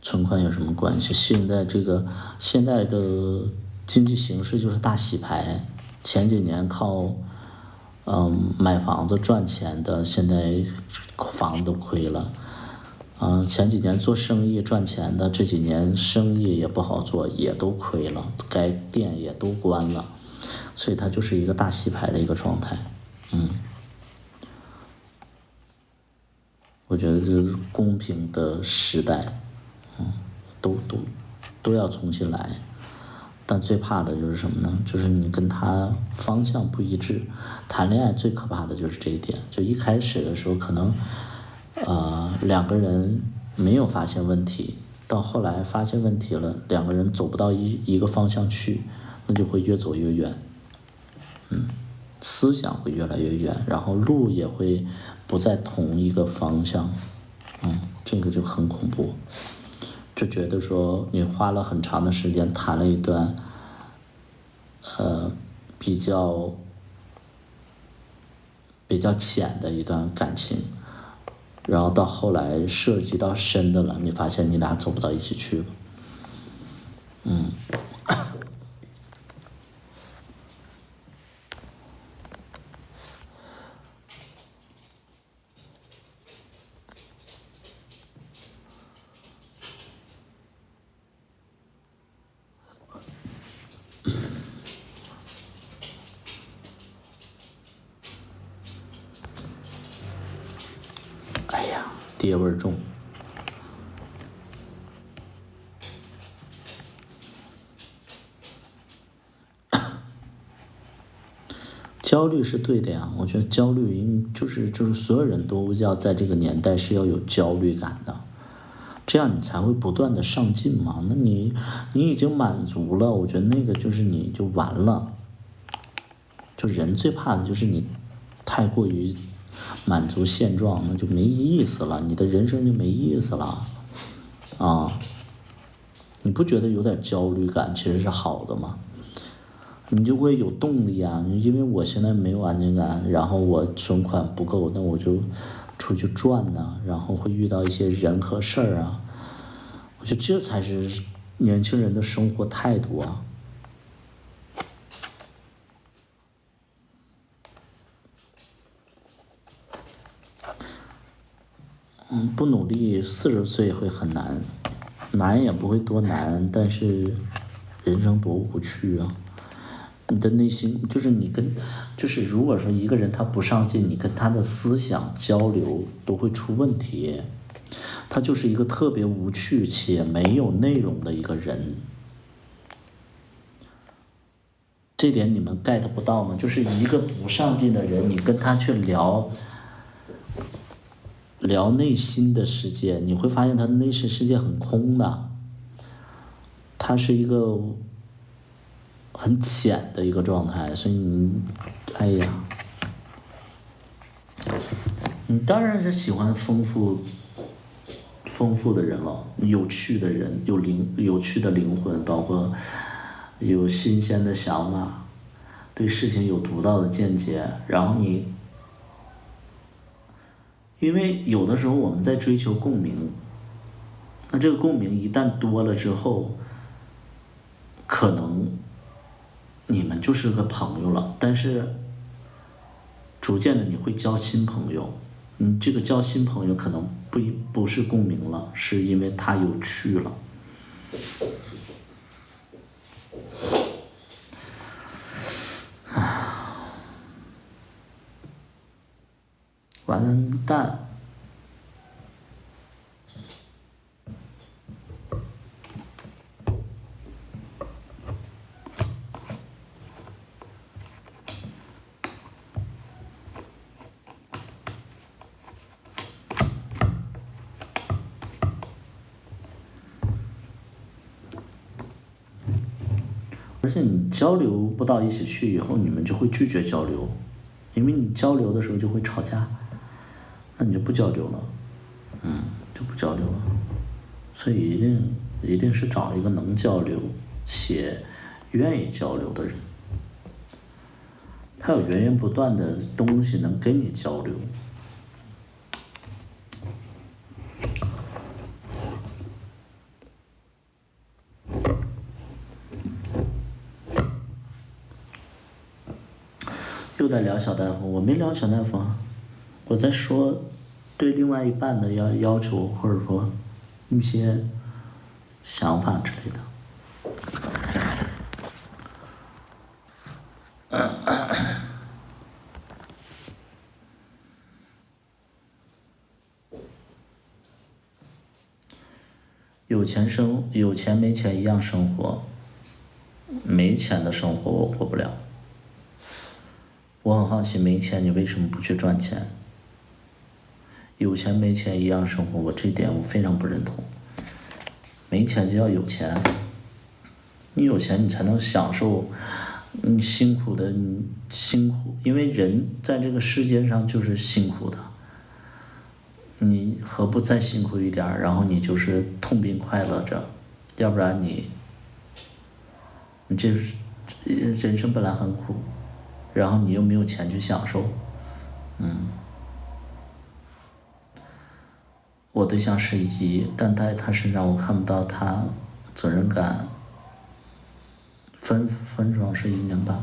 存款有什么关系？现在的经济形势就是大洗牌，前几年靠买房子赚钱的，现在房子都亏了。前几年做生意赚钱的，这几年生意也不好做，也都亏了，该店也都关了，所以它就是一个大洗牌的一个状态。我觉得这是公平的时代，都要重新来。但最怕的就是什么呢？就是你跟他方向不一致。谈恋爱最可怕的就是这一点，就一开始的时候可能，2个人没有发现问题，到后来发现问题了，两个人走不到一个方向去，那就会越走越远。思想会越来越远，然后路也会不在同一个方向。这个就很恐怖。就觉得说你花了很长的时间谈了一段比较浅的一段感情，然后到后来涉及到深的了，你发现你俩走不到一起去了。哎呀，爹味儿重。焦虑是对的呀，我觉得焦虑就是所有人都要在这个年代是要有焦虑感的，这样你才会不断的上进嘛。那你已经满足了，我觉得那个就是你就完了。就人最怕的就是你太过于满足现状，那就没意思了，你的人生就没意思了啊。你不觉得有点焦虑感其实是好的吗？你就会有动力啊，因为我现在没有安全感，然后我存款不够，那我就出去赚呐，然后会遇到一些人和事儿啊，我觉得这才是年轻人的生活态度啊。不努力40岁会很难，难也不会多难，但是人生多无趣啊。你的内心就是如果说一个人他不上进，你跟他的思想交流都会出问题。他就是一个特别无趣且没有内容的一个人。这点你们 get 不到吗？就是一个不上进的人，你跟他去聊内心的世界，你会发现他的内心世界很空的，他是一个很浅的一个状态，所以哎呀，你当然是喜欢丰富的人了，有趣的人，有趣的灵魂，包括有新鲜的想法，对事情有独到的见解，然后因为有的时候我们在追求共鸣，那这个共鸣一旦多了之后，可能你们就是个朋友了，但是逐渐的你会交新朋友，你这个交新朋友可能不是共鸣了，是因为他有趣了。完蛋。而且你交流不到一起去以后，你们就会拒绝交流，因为你交流的时候就会吵架，那你就不交流了，就不交流了。所以一定是找一个能交流且愿意交流的人，他有源源不断的东西能跟你交流。又在聊小大夫，我没聊小大夫啊，我在说对另外一半的要求，或者说一些想法之类的。有钱没钱一样生活，没钱的生活我过不了。我很好奇，没钱你为什么不去赚钱？有钱没钱一样生活，这点我非常不认同。没钱就要有钱，你有钱你才能享受你辛苦的你辛苦，因为人在这个世界上就是辛苦的，你何不再辛苦一点儿，然后你就是痛并快乐着，要不然你这人生本来很苦，然后你又没有钱去享受。我对象是一，但在他身上我看不到他责任感。分手是1年半。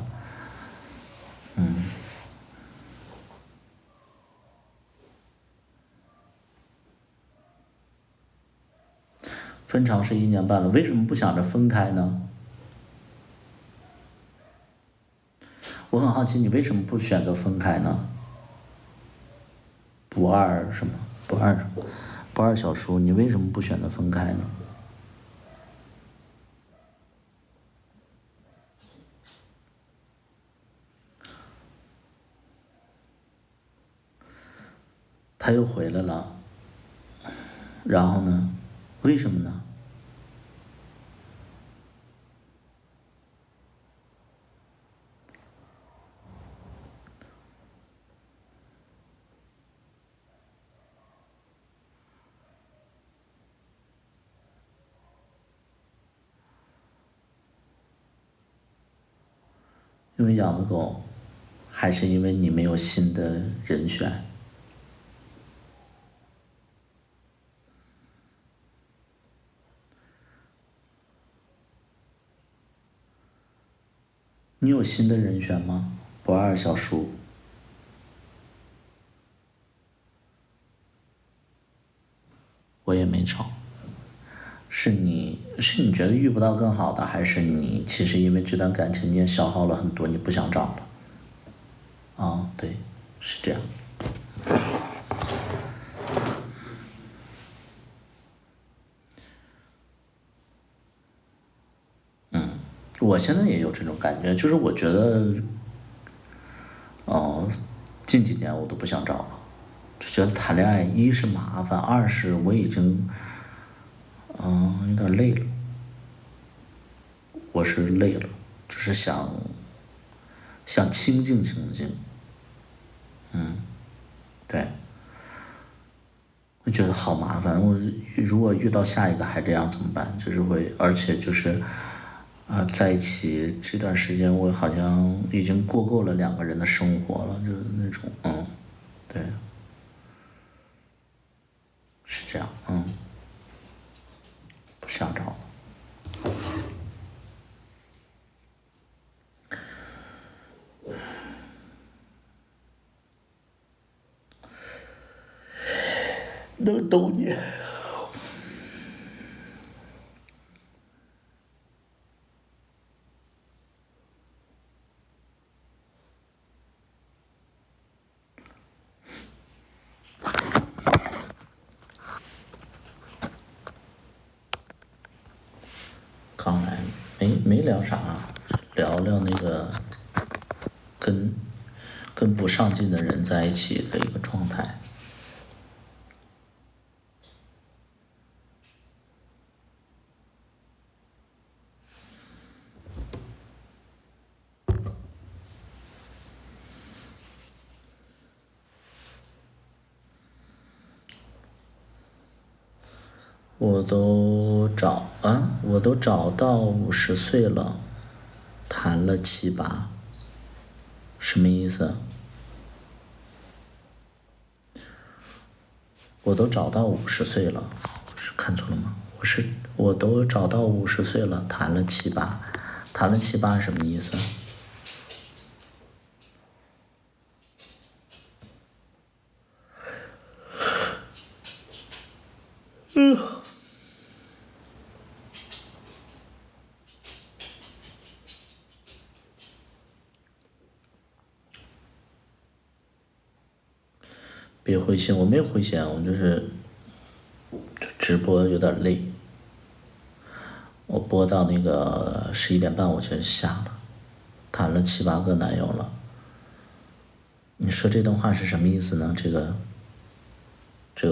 分长是1年半了，为什么不想着分开呢？我很好奇，你为什么不选择分开呢？不二什么？不二什么？不二小叔，你为什么不选择分开呢？他又回来了，然后呢？为什么呢？因为养的狗，还是因为你没有新的人选？你有新的人选吗？不二小叔，我也没找。是你觉得遇不到更好的，还是你其实因为这段感情你也消耗了很多，你不想找了？对，是这样。我现在也有这种感觉，就是我觉得，近几年我都不想找了，就觉得谈恋爱一是麻烦，二是我已经，有点累了。我是累了，就是想清静清静。对，我觉得好麻烦。如果遇到下一个还这样怎么办？就是会，而且就是，在一起这段时间，我好像已经过够了2个人的生活了，就是那种，对，是这样，不想找了。能懂你。刚来，没聊啥，聊聊那个跟不上进的人在一起的一个状态。我都找到50岁了，谈了7、8，什么意思？我都找到50岁了，是看错了吗？我都找到50岁了，谈了7、8，谈了7、8什么意思？别灰心，我没有灰心，我就是直播有点累，我播到那个11点半我就下了，谈了7、8个男友了。你说这段话是什么意思呢？这个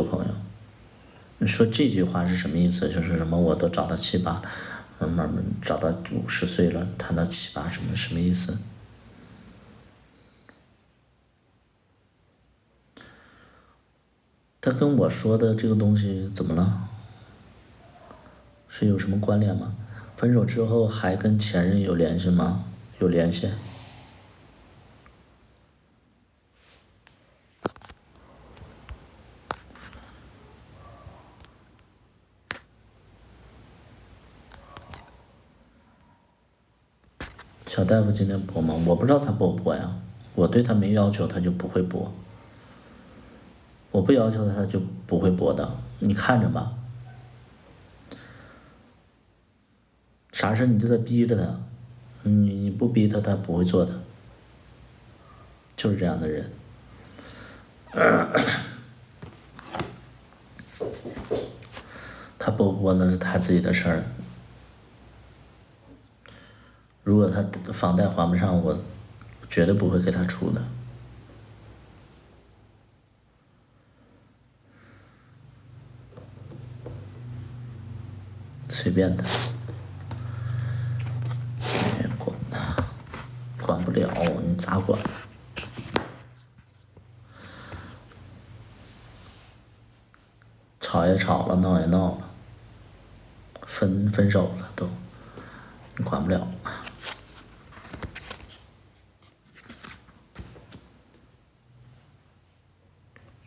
朋友，你说这句话是什么意思？就是什么我都找到七八，慢慢找到50岁了，谈到七八什么意思？他跟我说的这个东西怎么了？是有什么关联吗？分手之后还跟前任有联系吗？有联系。小大夫今天播吗？我不知道他播不播呀，我对他没要求，他就不会播。我不要求他，他就不会播的，你看着吧。啥事你就得逼着他，你不逼他，他不会做的，就是这样的人。他播不播那是他自己的事儿。如果他房贷还不上，我绝对不会给他出的。随便他，管不了，你咋管？吵也吵了，闹也闹了，分手了都，你管不了。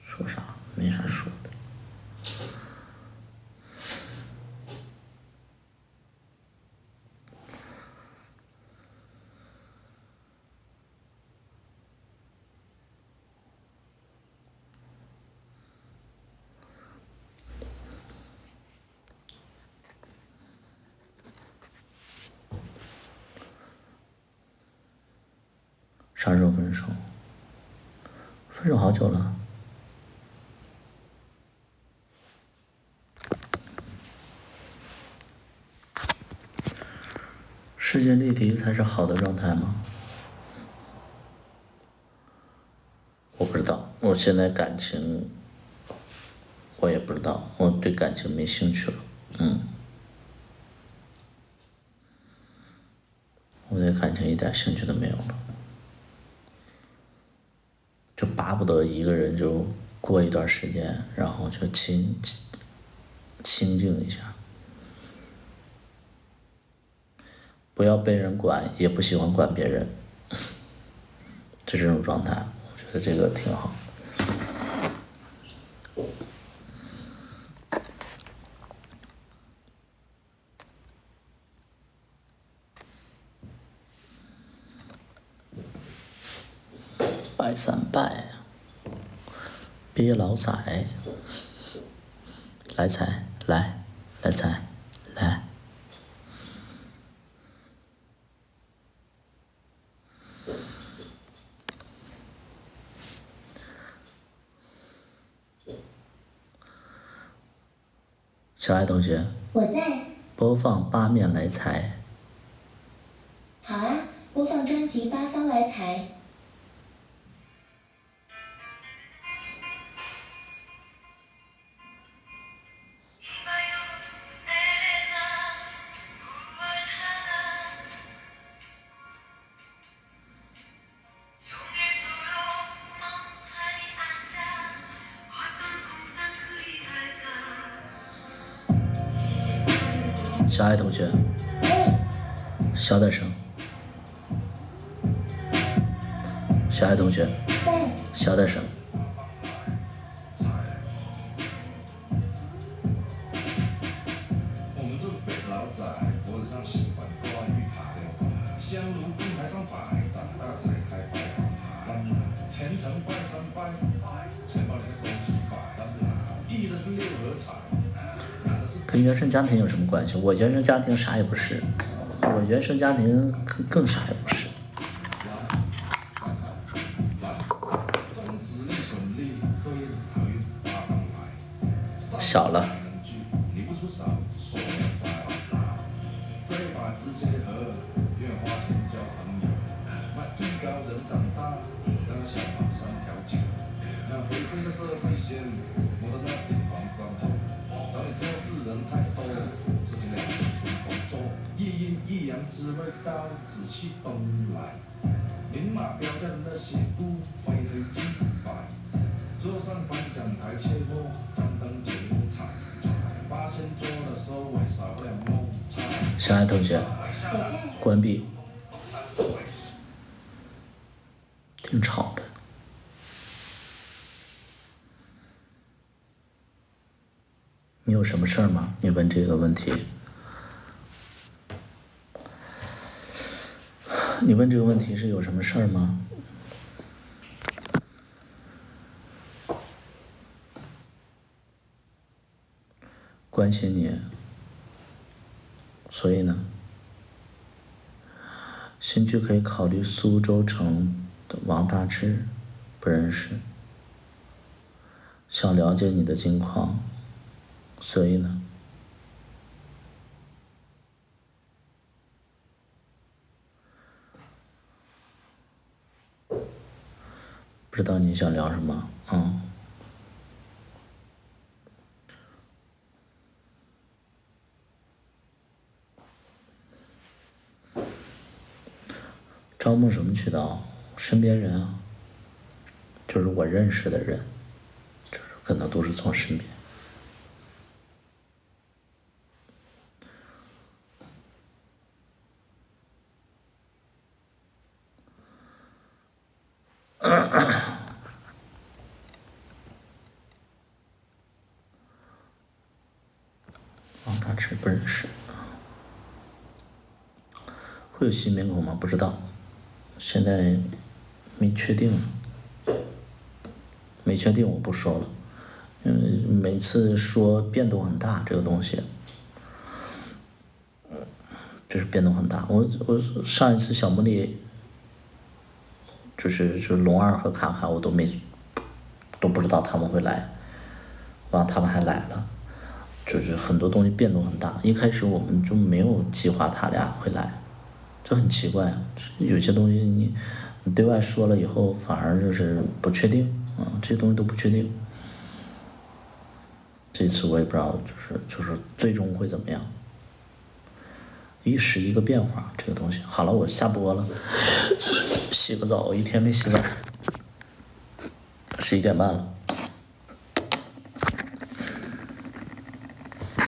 说啥？没啥说的。啥时候分手？分手好久了。世界立体才是好的状态吗？我不知道，我现在感情，我也不知道，我对感情没兴趣了。我对感情一点兴趣都没有了，就巴不得一个人就过一段时间，然后就清静一下，不要被人管，也不喜欢管别人，就这种状态，我觉得这个挺好。拜三拜，别老仔，来财来财来。小爱同学，我在。播放八面来财。好啊，播放专辑《八方来财》。小爱同学，小点声。小爱同学，小点声。跟原生家庭有什么关系？我原生家庭啥也不是，我原生家庭更啥也不是。小了。小爱同学，关闭，挺吵的。你有什么事儿吗？你问这个问题，你问这个问题是有什么事儿吗？关心你，所以呢，兴趣可以考虑苏州城的王大治，不认识，想了解你的近况，所以呢，不知道你想聊什么，招募什么渠道？身边人啊，就是我认识的人，就是可能都是从身边。王大治不认识，会有新面孔吗？不知道，现在没确定呢，没确定我不说了，因为每次说变动很大，这个东西，就是变动很大。我上一次小茉莉，就是龙二和卡卡，我都不知道他们会来，完他们还来了，就是很多东西变动很大。一开始我们就没有计划他俩会来，这很奇怪。有些东西你对外说了以后，反而就是不确定啊，这些东西都不确定。这次我也不知道，就是最终会怎么样，一时一个变化，这个东西。好了，我下播了，洗个澡，我一天没洗澡，11点半了。